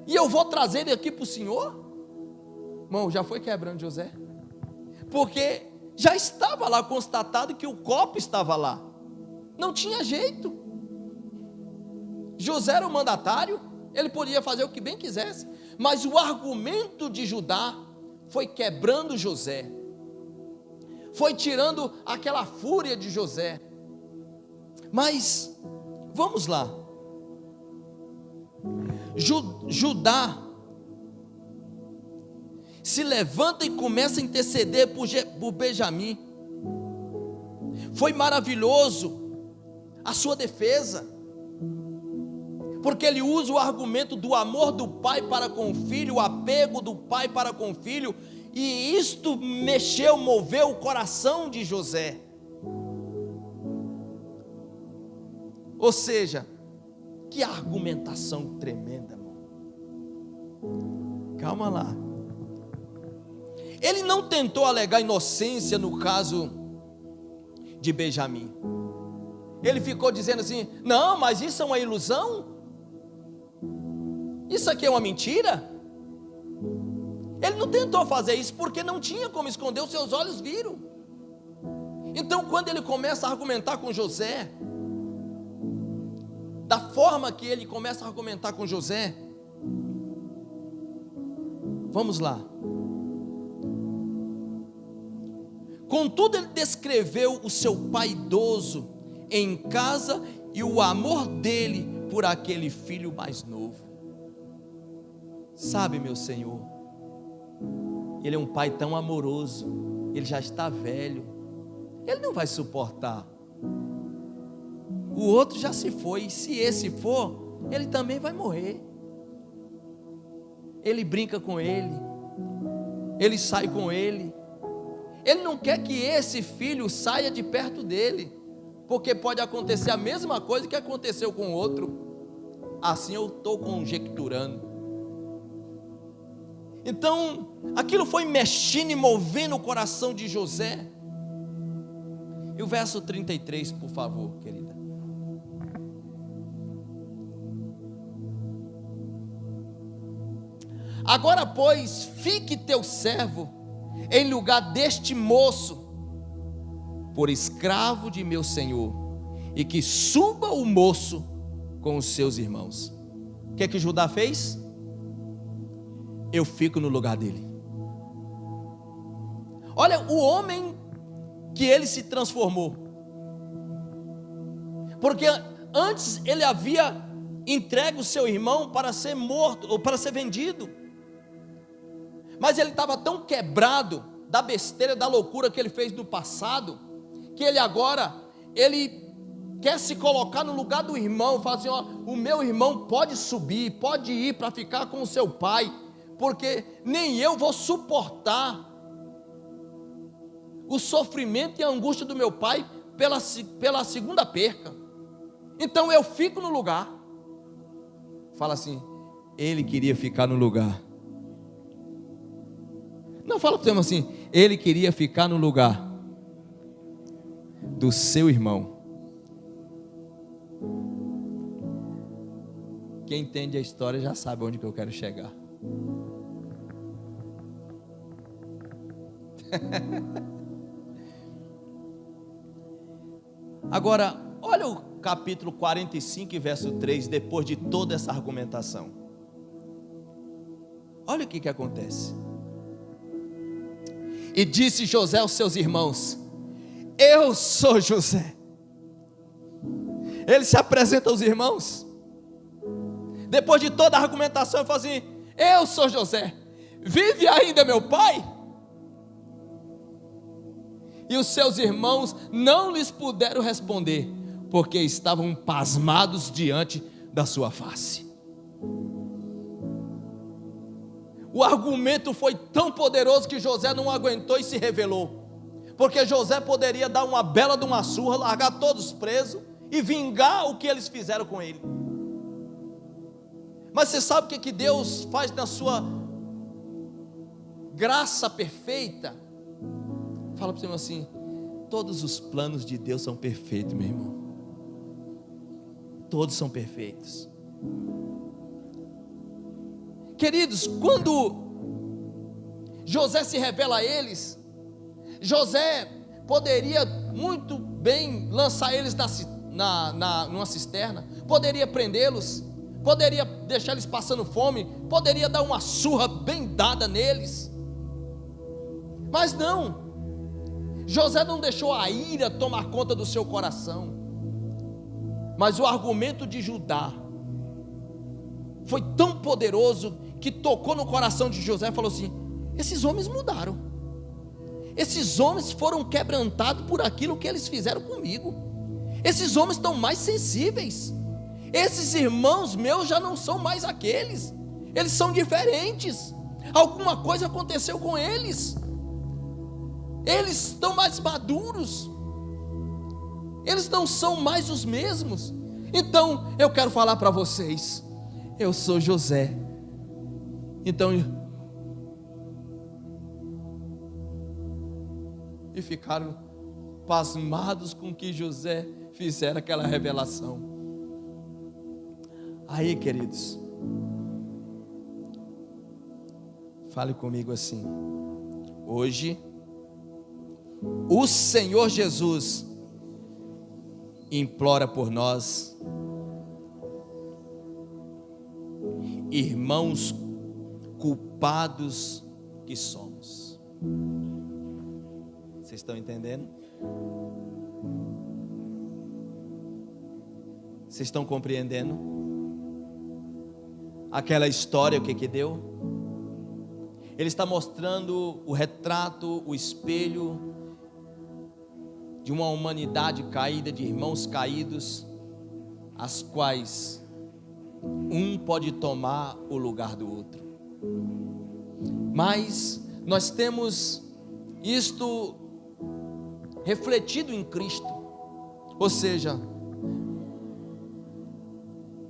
e eu vou trazer ele aqui para o Senhor? Irmão, já foi quebrando José, porque já estava lá constatado que o copo estava lá, não tinha jeito. José era o mandatário, ele podia fazer o que bem quisesse, mas o argumento de Judá foi quebrando José, foi tirando aquela fúria de José. Mas vamos lá. Judá se levanta e começa a interceder por Benjamim. Foi maravilhoso a sua defesa, porque ele usa o argumento do amor do pai para com o filho, o apego do pai para com o filho, e isto moveu o coração de José. Ou seja, que argumentação tremenda, irmão. Calma lá. Ele não tentou alegar inocência no caso de Benjamim. Ele ficou dizendo assim: não, mas isso é uma ilusão, isso aqui é uma mentira. Ele não tentou fazer isso porque não tinha como esconder, os seus olhos viram. Então, quando ele começa a argumentar com José, da forma que ele começa a argumentar com José, vamos lá. Contudo, ele descreveu o seu pai idoso em casa e o amor dele por aquele filho mais novo. Sabe, meu Senhor, ele é um pai tão amoroso, ele já está velho, ele não vai suportar. O outro já se foi, e se esse for, ele também vai morrer. Ele brinca com ele, ele sai com ele. Ele não quer que esse filho saia de perto dele, porque pode acontecer a mesma coisa que aconteceu com o outro. Assim eu estou conjecturando. Então, aquilo foi mexendo e movendo o coração de José. E o verso 33, por favor, querida. Agora, pois, fique teu servo em lugar deste moço, por escravo de meu senhor, e que suba o moço com os seus irmãos. O que é que Judá fez? Eu fico no lugar dele. Olha o homem que ele se transformou, porque antes ele havia entregue o seu irmão para ser morto, ou para ser vendido, mas ele estava tão quebrado da besteira, da loucura que ele fez no passado, que ele agora, ele quer se colocar no lugar do irmão, fala assim: ó, o meu irmão pode subir, pode ir para ficar com o seu pai, porque nem eu vou suportar o sofrimento e a angústia do meu pai pela segunda perca, então eu fico no lugar. Fala assim: ele queria ficar no lugar. Não, fala para o assim: ele queria ficar no lugar do seu irmão. Quem entende a história já sabe onde que eu quero chegar. Agora, olha o capítulo 45 e verso 3, depois de toda essa argumentação. Olha o que acontece. E disse José aos seus irmãos: eu sou José. Ele se apresenta aos irmãos, depois de toda a argumentação, ele fala assim: eu sou José, vive ainda meu pai? e os seus irmãos não lhes puderam responder, porque estavam pasmados diante da sua face. O argumento foi tão poderoso que José não aguentou e se revelou, porque José poderia dar uma bela de uma surra, largar todos presos e vingar o que eles fizeram com ele. Mas você sabe o que Deus faz na sua graça perfeita? Fala para você assim: todos os planos de Deus são perfeitos, meu irmão. Todos são perfeitos. Queridos, quando José se revela a eles, José poderia muito bem lançar eles numa cisterna, poderia prendê-los, poderia deixar eles passando fome, poderia dar uma surra bem dada neles, mas não. José não deixou a ira tomar conta do seu coração, mas o argumento de Judá foi tão poderoso que tocou no coração de José e falou assim: esses homens mudaram, esses homens foram quebrantados por aquilo que eles fizeram comigo, esses homens estão mais sensíveis, esses irmãos meus já não são mais aqueles, eles são diferentes, alguma coisa aconteceu com eles, eles estão mais maduros, eles não são mais os mesmos. Então eu quero falar para vocês, eu sou José, então, e ficaram pasmados com que José fizera aquela revelação. Aí, queridos, fale comigo assim: hoje o Senhor Jesus implora por nós, irmãos culpados que somos. Vocês estão entendendo? Vocês estão compreendendo? Aquela história, o que deu? Ele está mostrando o retrato, o espelho de uma humanidade caída, de irmãos caídos, as quais um pode tomar o lugar do outro. Mas nós temos isto refletido em Cristo, ou seja,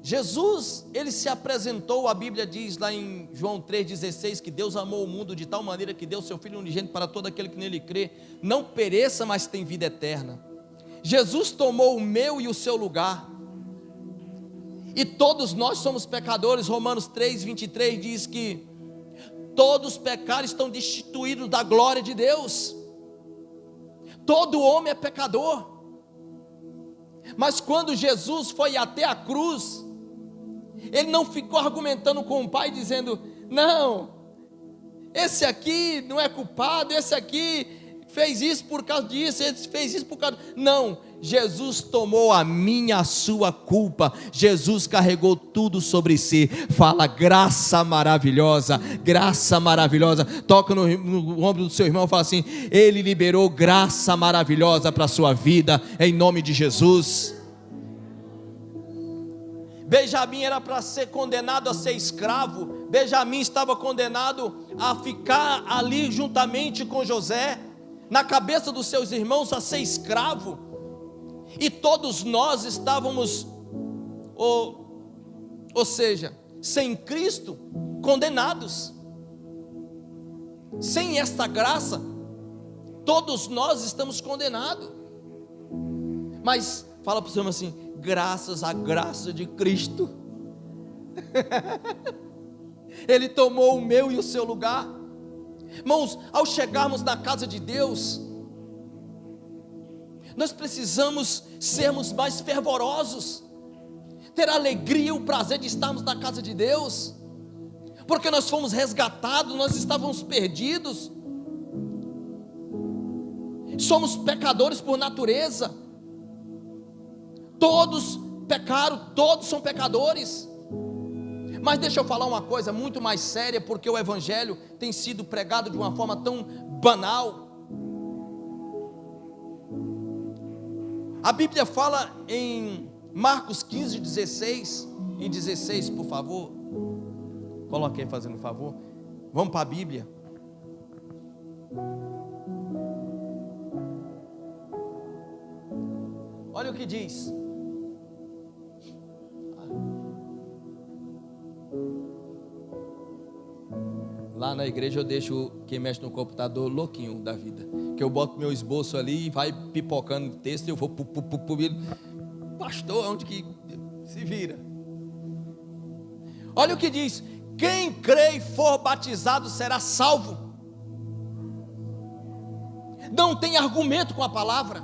Jesus, ele se apresentou, a Bíblia diz lá em João 3,16, que Deus amou o mundo de tal maneira que deu seu Filho unigênito para todo aquele que nele crê, não pereça, mas tem vida eterna. Jesus tomou o meu e o seu lugar, e todos nós somos pecadores. Romanos 3,23 diz que todos os pecados estão destituídos da glória de Deus. Todo homem é pecador, mas quando Jesus foi até a cruz, ele não ficou argumentando com o Pai dizendo: não, esse aqui não é culpado, esse aqui fez isso por causa disso, esse fez isso por causa... Não, Jesus tomou a minha, a sua culpa, Jesus carregou tudo sobre si. Fala: graça maravilhosa, graça maravilhosa. Toca no ombro do seu irmão e fala assim: ele liberou graça maravilhosa para a sua vida, em nome de Jesus. Benjamim era para ser condenado a ser escravo, Benjamim estava condenado a ficar ali juntamente com José, na cabeça dos seus irmãos, a ser escravo, e todos nós estávamos, ou seja, sem Cristo, condenados. Sem esta graça, todos nós estamos condenados. Mas fala para o seu irmão assim: graças à graça de Cristo, ele tomou o meu e o seu lugar. Irmãos, ao chegarmos na casa de Deus, nós precisamos sermos mais fervorosos, ter a alegria e o prazer de estarmos na casa de Deus, porque nós fomos resgatados, nós estávamos perdidos, somos pecadores por natureza, todos pecaram, todos são pecadores. Mas deixa eu falar uma coisa muito mais séria, porque o Evangelho tem sido pregado de uma forma tão banal. A Bíblia fala em Marcos 15, 16 e 16, por favor. Coloque aí, fazendo um favor. Vamos para a Bíblia. Olha o que diz. Lá na igreja eu deixo quem mexe no computador louquinho da vida, que eu boto meu esboço ali e vai pipocando texto, eu vou pastor, onde que se vira. Olha o que diz: quem crê e for batizado será salvo. Não tem argumento com a palavra,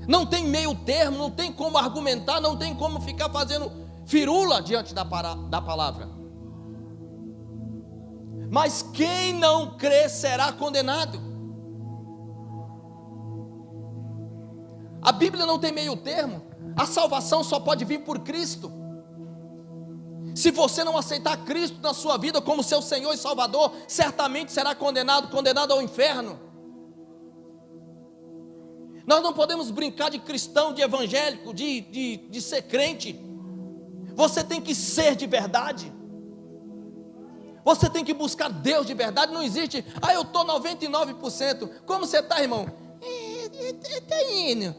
não tem meio termo, não tem como argumentar, não tem como ficar fazendo firula diante da palavra. Mas quem não crê será condenado. A Bíblia não tem meio termo. A salvação só pode vir por Cristo. Se você não aceitar Cristo na sua vida como seu Senhor e Salvador, certamente será condenado ao inferno. Nós não podemos brincar de cristão, de evangélico, de ser crente. Você tem que ser de verdade. Você tem que buscar Deus de verdade. Não existe, eu estou 99%. Como você está, irmão? Está indo.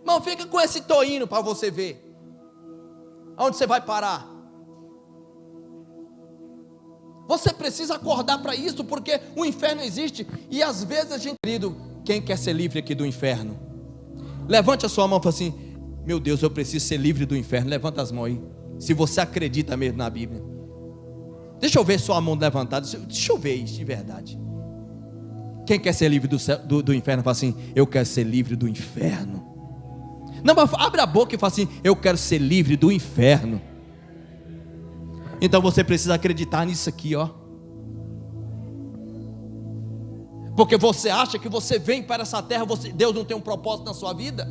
Não fica com esse tô indo para você ver aonde você vai parar. Você precisa acordar para isso, porque o inferno existe. E às vezes a gente, querido, quem quer ser livre aqui do inferno? Levante a sua mão e fala assim: meu Deus, eu preciso ser livre do inferno. Levanta as mãos aí, se você acredita mesmo na Bíblia. Deixa eu ver sua mão levantada. Deixa eu ver isso de verdade. Quem quer ser livre do inferno? Fala assim: eu quero ser livre do inferno. Não, mas abre a boca e fala assim: eu quero ser livre do inferno. Então você precisa acreditar nisso aqui, ó. Porque você acha que você vem para essa terra, Deus não tem um propósito na sua vida?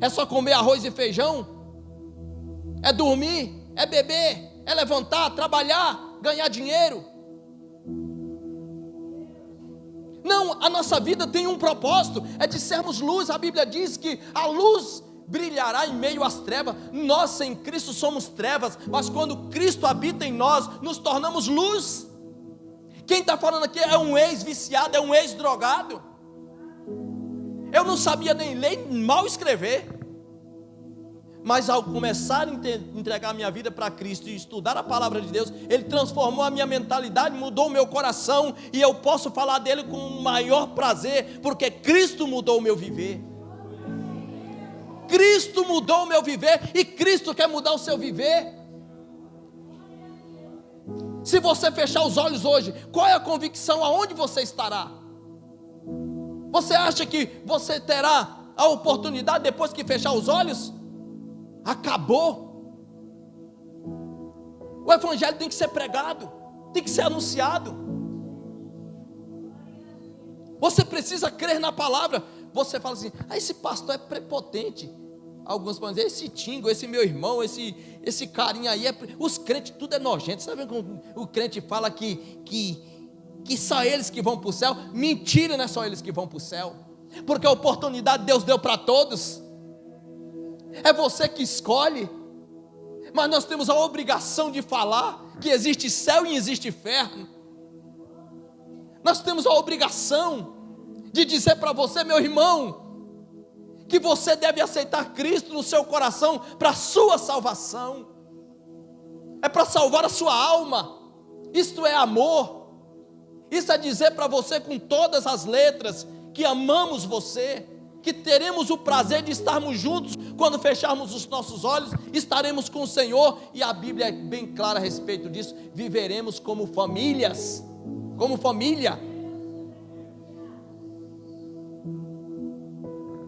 É só comer arroz e feijão? É dormir? É beber? É levantar, trabalhar, ganhar dinheiro? Não, a nossa vida tem um propósito, é de sermos luz. A Bíblia diz que a luz brilhará em meio às trevas. Nós sem Cristo somos trevas, mas quando Cristo habita em nós, nos tornamos luz. Quem está falando aqui é um ex-viciado, é um ex-drogado. Eu não sabia nem ler, mal escrever, mas ao começar a entregar a minha vida para Cristo e estudar a palavra de Deus, Ele transformou a minha mentalidade, mudou o meu coração, e eu posso falar dele com o maior prazer, porque Cristo mudou o meu viver. Cristo mudou o meu viver, e Cristo quer mudar o seu viver. Se você fechar os olhos hoje, qual é a convicção aonde você estará? Você acha que você terá a oportunidade depois que fechar os olhos? Acabou. O evangelho tem que ser pregado, tem que ser anunciado. Você precisa crer na palavra. Você fala assim: esse pastor é prepotente. Alguns podem dizer: esse Tingo, esse meu irmão, esse carinha aí, os crentes tudo é nojento. Você sabe como o crente fala que só eles que vão para o céu? Mentira, não é só eles que vão para o céu, porque a oportunidade Deus deu para todos. É você que escolhe, mas nós temos a obrigação de falar que existe céu e existe inferno. Nós temos a obrigação de dizer para você, meu irmão, que você deve aceitar Cristo no seu coração para a sua salvação. É para salvar a sua alma. Isto é amor. Isso é dizer para você com todas as letras que amamos você, que teremos o prazer de estarmos juntos. Quando fecharmos os nossos olhos, estaremos com o Senhor, e a Bíblia é bem clara a respeito disso. Viveremos como famílias, como família.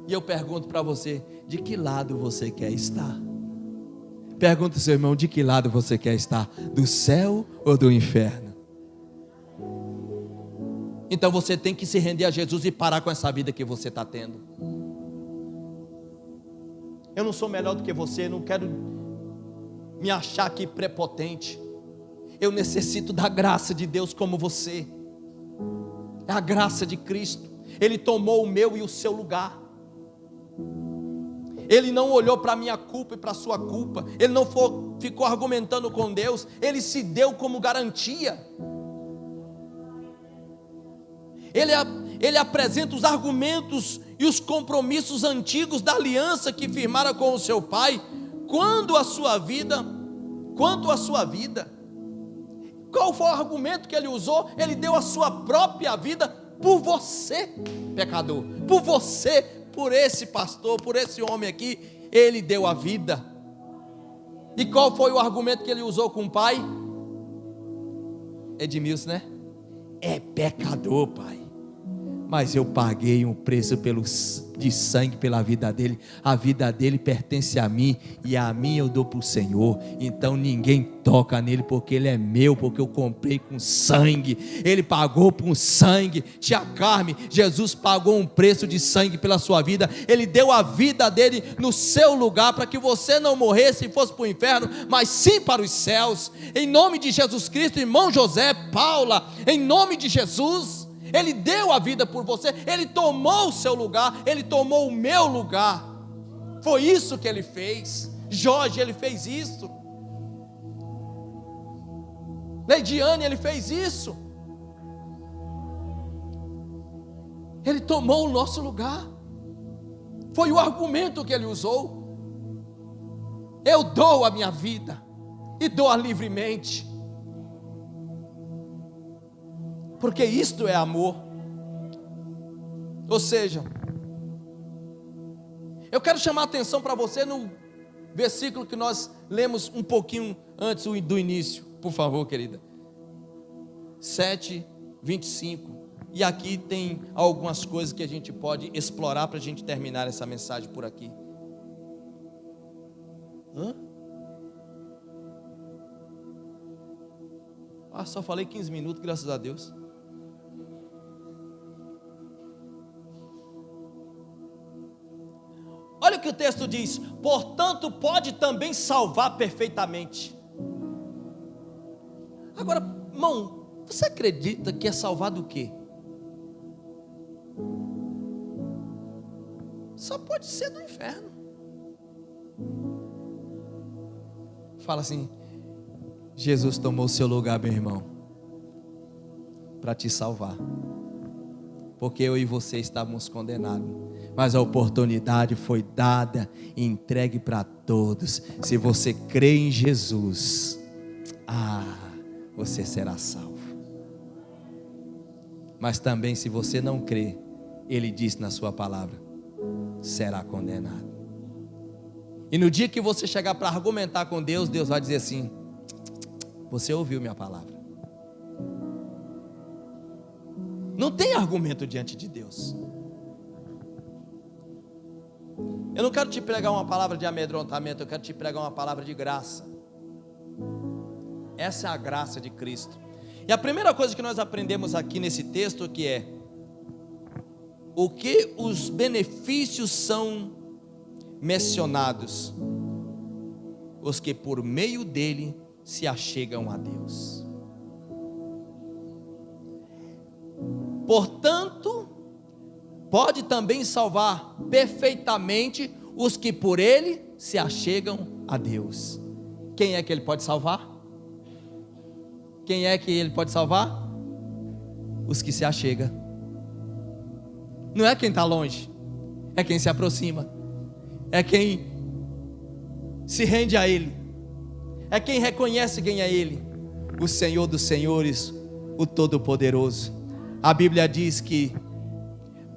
E eu pergunto para você: de que lado você quer estar? Pergunta ao seu irmão: de que lado você quer estar? Do céu ou do inferno? Então você tem que se render a Jesus e parar com essa vida que você está tendo. Eu não sou melhor do que você, não quero me achar aqui prepotente. Eu necessito da graça de Deus como você. É a graça de Cristo. Ele tomou o meu e o seu lugar. Ele não olhou para a minha culpa e para a sua culpa. Ele não ficou argumentando com Deus. Ele se deu como garantia. Ele apresenta os argumentos e os compromissos antigos da aliança que firmara com o seu pai, quanto à sua vida. Qual foi o argumento que ele usou? Ele deu a sua própria vida por você, pecador, por você, por esse pastor, por esse homem aqui. Ele deu a vida. E qual foi o argumento que ele usou com o pai? Edmilson, né? É pecador, pai, mas eu paguei um preço de sangue pela vida dele. A vida dele pertence a mim, e a mim eu dou para o Senhor. Então ninguém toca nele, porque ele é meu, porque eu comprei com sangue. Ele pagou com sangue. Tia Carmen, Jesus pagou um preço de sangue pela sua vida. Ele deu a vida dele no seu lugar, para que você não morresse e fosse para o inferno, mas sim para os céus. Em nome de Jesus Cristo, irmão José, Paula, em nome de Jesus, Ele deu a vida por você. Ele tomou o seu lugar, Ele tomou o meu lugar. Foi isso que Ele fez. Jorge, Ele fez isso. Leidiane, Ele fez isso. Ele tomou o nosso lugar. Foi o argumento que Ele usou. Eu dou a minha vida, e dou-a livremente, porque isto é amor. Ou seja, eu quero chamar a atenção para você no versículo que nós lemos um pouquinho antes do início, por favor, querida. 7:25. E aqui tem algumas coisas que a gente pode explorar para a gente terminar essa mensagem por aqui. Só falei 15 minutos, graças a Deus. Olha o que o texto diz: portanto, pode também salvar perfeitamente. Agora, irmão, você acredita que é salvar do quê? Só pode ser do inferno. Fala assim: Jesus tomou o seu lugar, meu irmão, para te salvar, porque eu e você estávamos condenados, mas a oportunidade foi dada e entregue para todos. Se você crê em Jesus, você será salvo. Mas também, se você não crê, Ele disse na sua palavra, será condenado. E no dia que você chegar para argumentar com Deus, Deus vai dizer assim: você ouviu minha palavra. Não tem argumento diante de Deus. Eu não quero te pregar uma palavra de amedrontamento, eu quero te pregar uma palavra de graça. Essa é a graça de Cristo. E a primeira coisa que nós aprendemos aqui nesse texto que é o que os benefícios são mencionados: os que por meio dele se achegam a Deus. Portanto, pode também salvar perfeitamente os que por ele se achegam a Deus. Quem é que ele pode salvar? Quem é que ele pode salvar? Os que se achegam. Não é quem está longe, é quem se aproxima, é quem se rende a ele, é quem reconhece quem é ele, o Senhor dos senhores, o Todo-Poderoso. A Bíblia diz que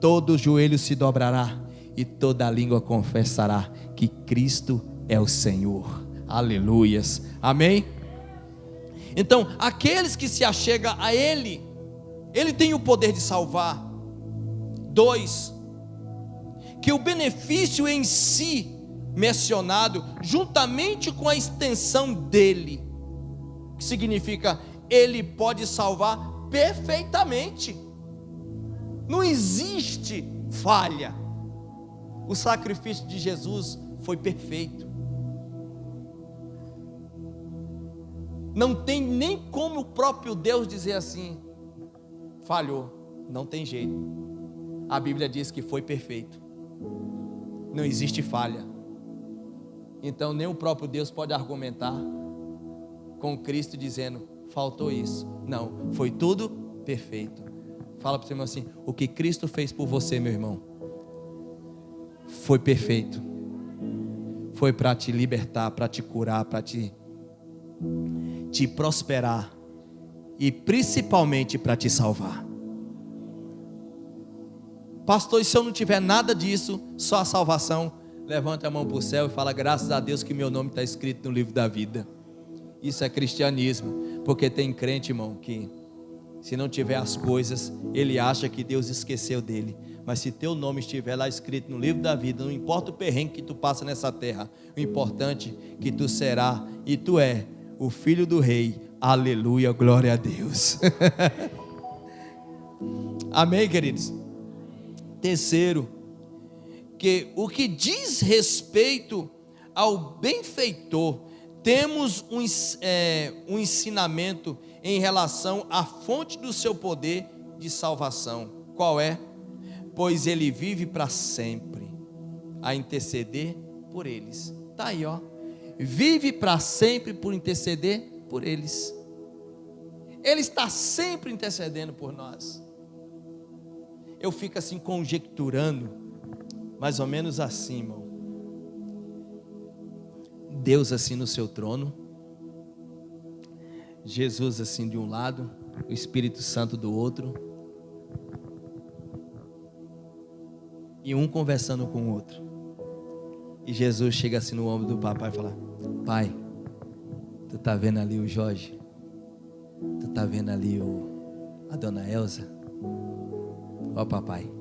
todo joelho se dobrará e toda língua confessará que Cristo é o Senhor. Aleluias, amém? Então, aqueles que se achegam a Ele, Ele tem o poder de salvar. 2, que o benefício em si mencionado, juntamente com a extensão dele, que significa Ele pode salvar perfeitamente. Não existe falha. O sacrifício de Jesus foi perfeito. Não tem nem como o próprio Deus dizer assim: falhou. Não tem jeito. A Bíblia diz que foi perfeito. Não existe falha. Então nem o próprio Deus pode argumentar com Cristo dizendo, faltou isso. Não, foi tudo perfeito. Fala para o seu irmão assim, o que Cristo fez por você, meu irmão, foi perfeito. Foi para te libertar, para te curar, para te prosperar e principalmente para te salvar. Pastor, e se eu não tiver nada disso, só a salvação? Levanta a mão para o céu e fala, graças a Deus que meu nome está escrito no livro da vida. Isso é cristianismo, porque tem crente, irmão, que se não tiver as coisas, ele acha que Deus esqueceu dele. Mas se teu nome estiver lá escrito no livro da vida, não importa o perrengue que tu passa nessa terra, o importante é que tu será e tu é o filho do rei. Aleluia, glória a Deus. Amém, queridos? Terceiro, que o que diz respeito ao benfeitor, temos um ensinamento em relação à fonte do seu poder de salvação. Qual é? Pois ele vive para sempre a interceder por eles. Está aí, ó. Vive para sempre por interceder por eles. Ele está sempre intercedendo por nós. Eu fico assim conjecturando, mais ou menos assim, irmão. Deus assim no seu trono, Jesus assim de um lado, o Espírito Santo do outro, e um conversando com o outro. E Jesus chega assim no ombro do papai e fala, pai, tu tá vendo ali o Jorge? Tu tá vendo ali a dona Elza? Ó papai,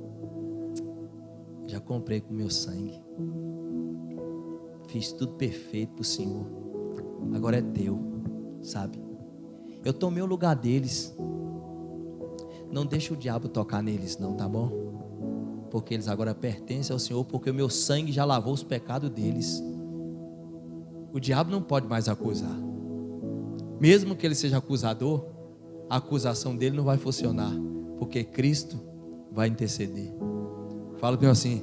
já comprei com meu sangue, fiz tudo perfeito para o Senhor, agora é teu, sabe? Eu tomei o lugar deles, não deixa o diabo tocar neles não, tá bom? Porque eles agora pertencem ao Senhor, porque o meu sangue já lavou os pecados deles. O diabo não pode mais acusar, mesmo que ele seja acusador, a acusação dele não vai funcionar, porque Cristo vai interceder. Fala para mim assim,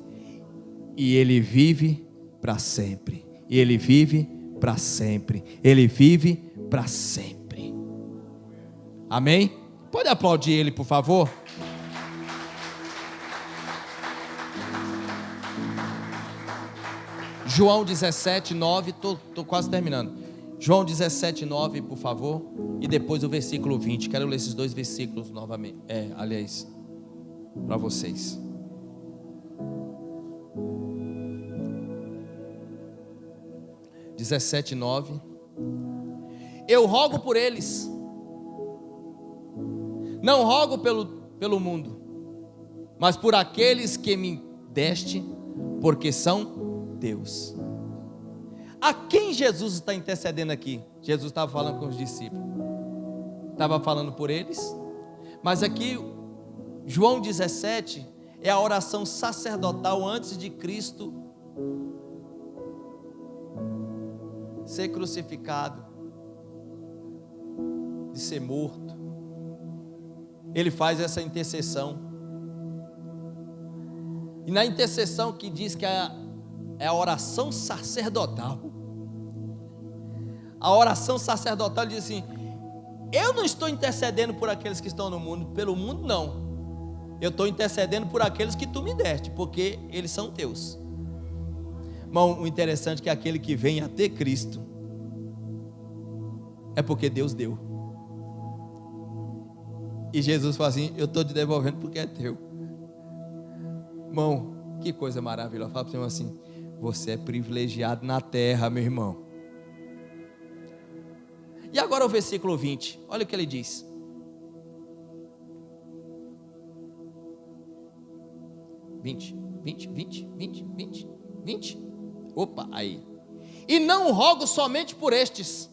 e ele vive para sempre, e ele vive para sempre, ele vive para sempre. Amém? Pode aplaudir ele, por favor? João 17:9, tô quase terminando. João 17:9, por favor, e depois o versículo 20. Quero ler esses dois versículos novamente. Aliás, para vocês. (João 17:9) Eu rogo por eles, não rogo pelo mundo, mas por aqueles que me deste, porque são teus. A quem Jesus está intercedendo aqui? Jesus estava falando com os discípulos, estava falando por eles, mas aqui João 17 é a oração sacerdotal antes de Cristo ser crucificado, de ser morto. Ele faz essa intercessão, e na intercessão que diz que é a oração sacerdotal. A oração sacerdotal diz assim: eu não estou intercedendo por aqueles que estão no mundo, pelo mundo não. Eu estou intercedendo por aqueles que tu me deste, porque eles são teus. Irmão, o interessante é que aquele que vem a ter Cristo é porque Deus deu. E Jesus fala assim: eu estou te devolvendo porque é teu. Irmão, que coisa maravilhosa. Fala para o Senhor assim: você é privilegiado na terra, meu irmão. E agora o versículo 20, olha o que ele diz. Vinte. Opa, aí. E não rogo somente por estes,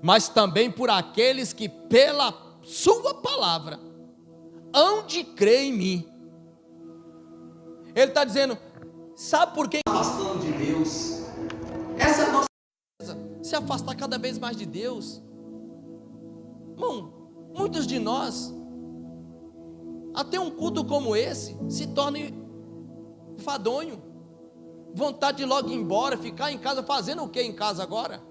mas também por aqueles que pela sua palavra hão de crer em mim. Ele está dizendo: sabe por que afastando de Deus? Essa é a nossa coisa, se afastar cada vez mais de Deus. Irmão, muitos de nós, até um culto como esse, se torna enfadonho. vontade de logo ir embora, ficar em casa fazendo o que em casa agora?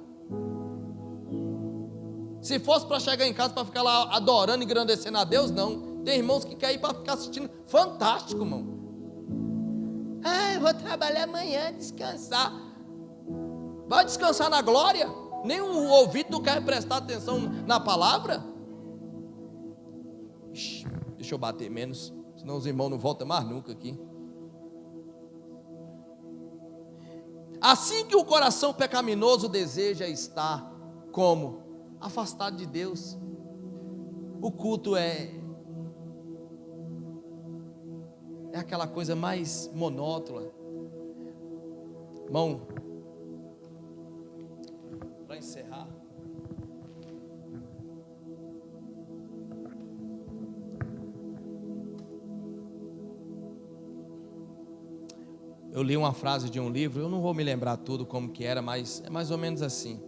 Se fosse para chegar em casa para ficar lá adorando e engrandecendo a Deus, não. Tem irmãos que querem ir para ficar assistindo. Fantástico, irmão. Eu vou trabalhar amanhã, descansar. Vai descansar na glória? Nem o ouvido não quer prestar atenção na palavra? Ixi, deixa eu bater menos, senão os irmãos não voltam mais nunca aqui. Assim que o coração pecaminoso deseja estar como? Afastado de Deus. O culto é aquela coisa mais monótona. Irmão, para encerrar, eu li uma frase de um livro, eu não vou me lembrar tudo como que era, mas é mais ou menos assim.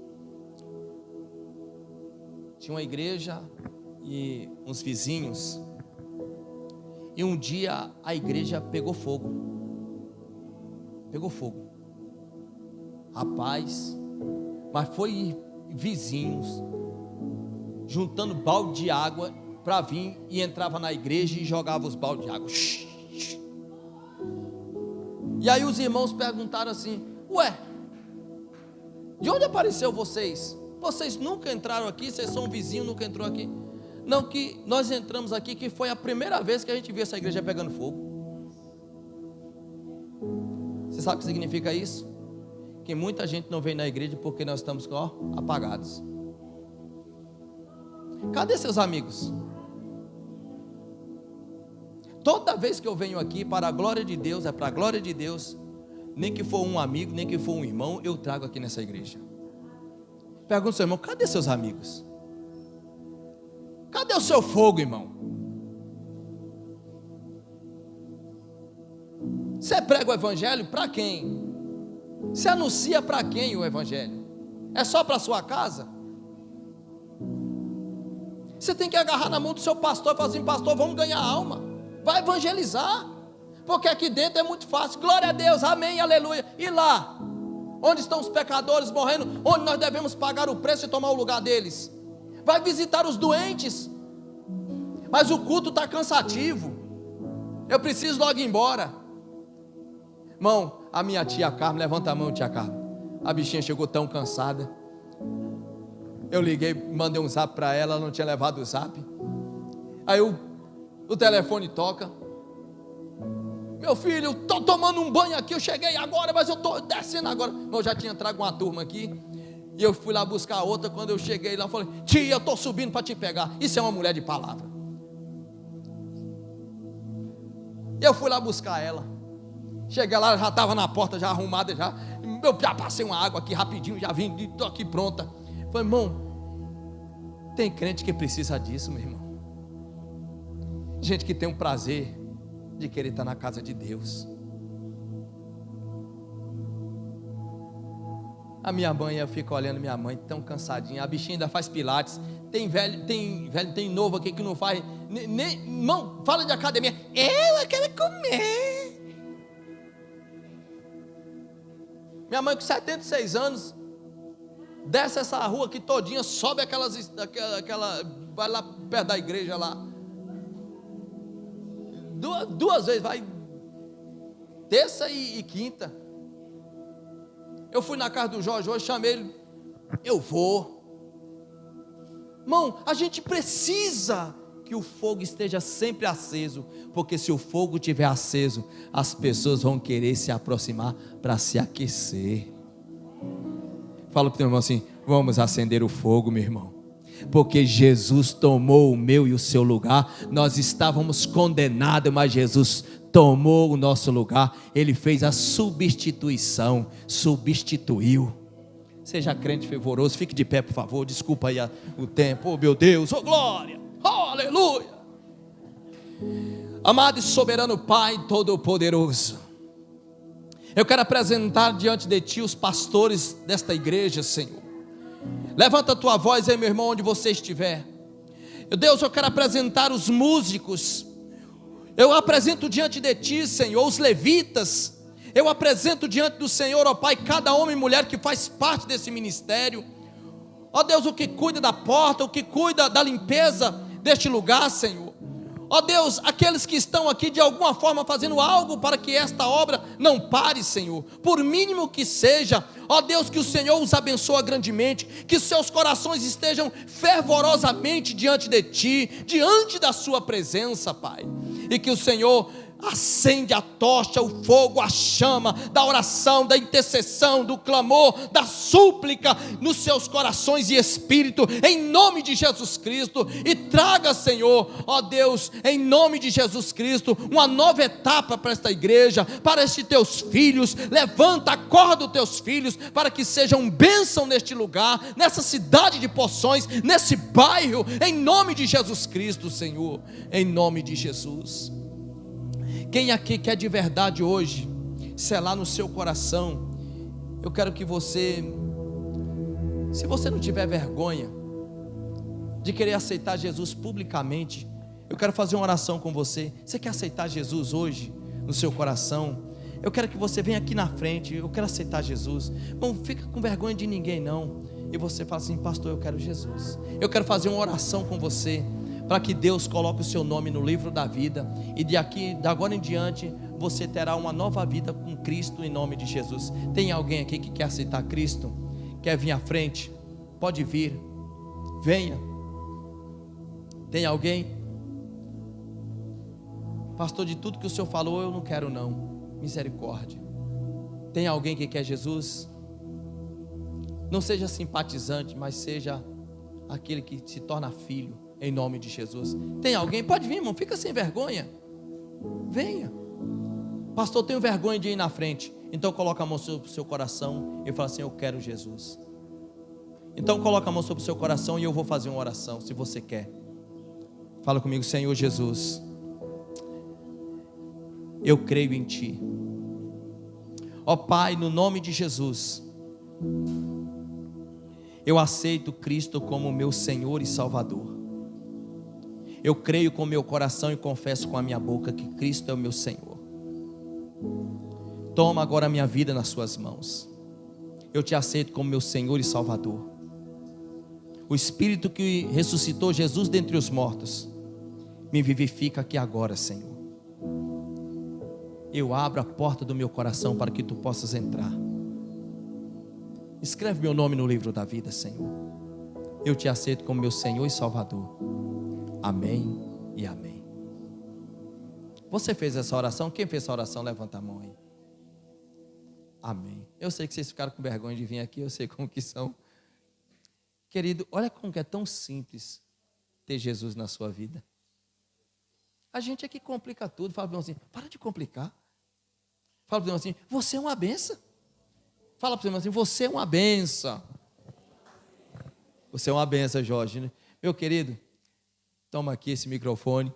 Tinha uma igreja e uns vizinhos, e um dia a igreja pegou fogo. Rapaz, mas foi vizinhos juntando balde de água para vir, e entrava na igreja e jogava os baldes de água. E aí os irmãos perguntaram assim: ué, de onde apareceu vocês? Vocês nunca entraram aqui, vocês são vizinhos, nunca entrou aqui? Não, que nós entramos aqui, que foi a primeira vez que a gente viu essa igreja pegando fogo. Você sabe o que significa isso? Que muita gente não vem na igreja porque nós estamos apagados. Cadê seus amigos? Toda vez que eu venho aqui, para a glória de Deus, é para a glória de Deus, nem que for um amigo, nem que for um irmão, eu trago aqui nessa igreja. Pergunta ao seu irmão: cadê seus amigos? Cadê o seu fogo, irmão? Você prega o evangelho para quem? Você anuncia para quem o evangelho? É só para a sua casa? Você tem que agarrar na mão do seu pastor e falar assim: pastor, vamos ganhar alma, vai evangelizar, porque aqui dentro é muito fácil. Glória a Deus, amém, aleluia. E lá, onde estão os pecadores morrendo, onde nós devemos pagar o preço e tomar o lugar deles? Vai visitar os doentes. Mas o culto está cansativo, eu preciso logo ir embora. Irmão, a minha tia Carmen, levanta a mão, tia Carmen. A bichinha chegou tão cansada. Eu liguei, mandei um zap para ela, ela não tinha levado o zap. Aí o telefone toca: meu filho, estou tomando um banho aqui, eu cheguei agora, mas eu estou descendo agora. Eu já tinha trago uma turma aqui, e eu fui lá buscar outra. Quando eu cheguei lá, eu falei: tia, eu estou subindo para te pegar. Isso é uma mulher de palavra. E eu fui lá buscar ela. Cheguei lá, já estava na porta, já arrumada, eu já passei uma água aqui rapidinho, já vim, estou aqui pronta. Falei: irmão, tem crente que precisa disso, meu irmão. Gente que tem um prazer de querer estar na casa de Deus. A minha mãe, eu fico olhando minha mãe tão cansadinha. A bichinha ainda faz pilates. Tem velho, tem novo aqui que não faz. Irmão, fala de academia. Eu quero comer. Minha mãe com 76 anos desce essa rua aqui todinha, sobe aquela, vai lá perto da igreja lá. Duas vezes, vai terça e quinta. Eu fui na casa do Jorge hoje, chamei ele. Eu vou. Irmão, a gente precisa que o fogo esteja sempre aceso, porque se o fogo estiver aceso, as pessoas vão querer se aproximar para se aquecer. Fala para o teu irmão assim: vamos acender o fogo, meu irmão, porque Jesus tomou o meu e o seu lugar. Nós estávamos condenados, mas Jesus tomou o nosso lugar. Ele fez a substituição, substituiu. Seja crente fervoroso, fique de pé, por favor. Desculpa aí o tempo. Oh meu Deus, oh glória, oh aleluia. Amado e soberano Pai Todo-Poderoso, eu quero apresentar diante de Ti os pastores desta igreja, Senhor. Levanta a tua voz aí, meu irmão, onde você estiver. Deus, eu quero apresentar os músicos. Eu apresento diante de Ti, Senhor, os levitas. Eu apresento diante do Senhor, ó Pai, cada homem e mulher que faz parte desse ministério. Ó Deus, o que cuida da porta, o que cuida da limpeza deste lugar, Senhor. Ó Deus, aqueles que estão aqui de alguma forma fazendo algo para que esta obra não pare, Senhor, por mínimo que seja. Ó Deus, que o Senhor os abençoe grandemente, que seus corações estejam fervorosamente diante de Ti, diante da Sua presença, Pai, e que o Senhor acende a tocha, o fogo, a chama da oração, da intercessão, do clamor, da súplica nos seus corações e espírito, em nome de Jesus Cristo, e traga, Senhor, ó Deus, em nome de Jesus Cristo, uma nova etapa para esta igreja, para estes teus filhos. Levanta, acorda os teus filhos, para que sejam bênção neste lugar, nessa cidade de Poções, nesse bairro, em nome de Jesus Cristo, Senhor, em nome de Jesus. Quem aqui quer de verdade hoje selar no seu coração, eu quero que você, se você não tiver vergonha de querer aceitar Jesus publicamente, eu quero fazer uma oração com você. Você quer aceitar Jesus hoje no seu coração? Eu quero que você venha aqui na frente. Eu quero aceitar Jesus. Não fica com vergonha de ninguém não. E você fala assim: pastor, eu quero Jesus. Eu quero fazer uma oração com você, para que Deus coloque o seu nome no livro da vida, e de agora em diante, você terá uma nova vida com Cristo, em nome de Jesus. Tem alguém aqui que quer aceitar Cristo? Quer vir à frente? Pode vir, venha. Tem alguém? Pastor, de tudo que o Senhor falou, eu não quero não. Misericórdia. Tem alguém que quer Jesus? Não seja simpatizante, mas seja aquele que se torna filho, em nome de Jesus. Tem alguém? Pode vir, irmão, fica sem vergonha. Venha. Pastor, eu tenho vergonha de ir na frente. Então coloca a mão sobre o seu coração e fala assim: eu quero Jesus. Então coloca a mão sobre o seu coração e eu vou fazer uma oração, se você quer. Fala comigo: Senhor Jesus, eu creio em Ti. Ó Pai, no nome de Jesus, eu aceito Cristo como meu Senhor e Salvador. Eu creio com o meu coração e confesso com a minha boca que Cristo é o meu Senhor. Toma agora a minha vida nas suas mãos. Eu te aceito como meu Senhor e Salvador. O Espírito que ressuscitou Jesus dentre os mortos me vivifica aqui agora, Senhor. Eu abro a porta do meu coração para que Tu possas entrar. Escreve meu nome no livro da vida, Senhor. Eu te aceito como meu Senhor e Salvador. Amém e amém. Você fez essa oração? Quem fez essa oração, levanta a mão aí. Amém. Eu sei que vocês ficaram com vergonha de vir aqui, eu sei como que são. Querido, olha como que é tão simples ter Jesus na sua vida. A gente é que complica tudo. Fala para o irmão assim: para de complicar. Fala para o irmão assim: você é uma benção. Fala para o irmão assim: você é uma benção. Você é uma benção, Jorge. Meu querido, toma aqui esse microfone.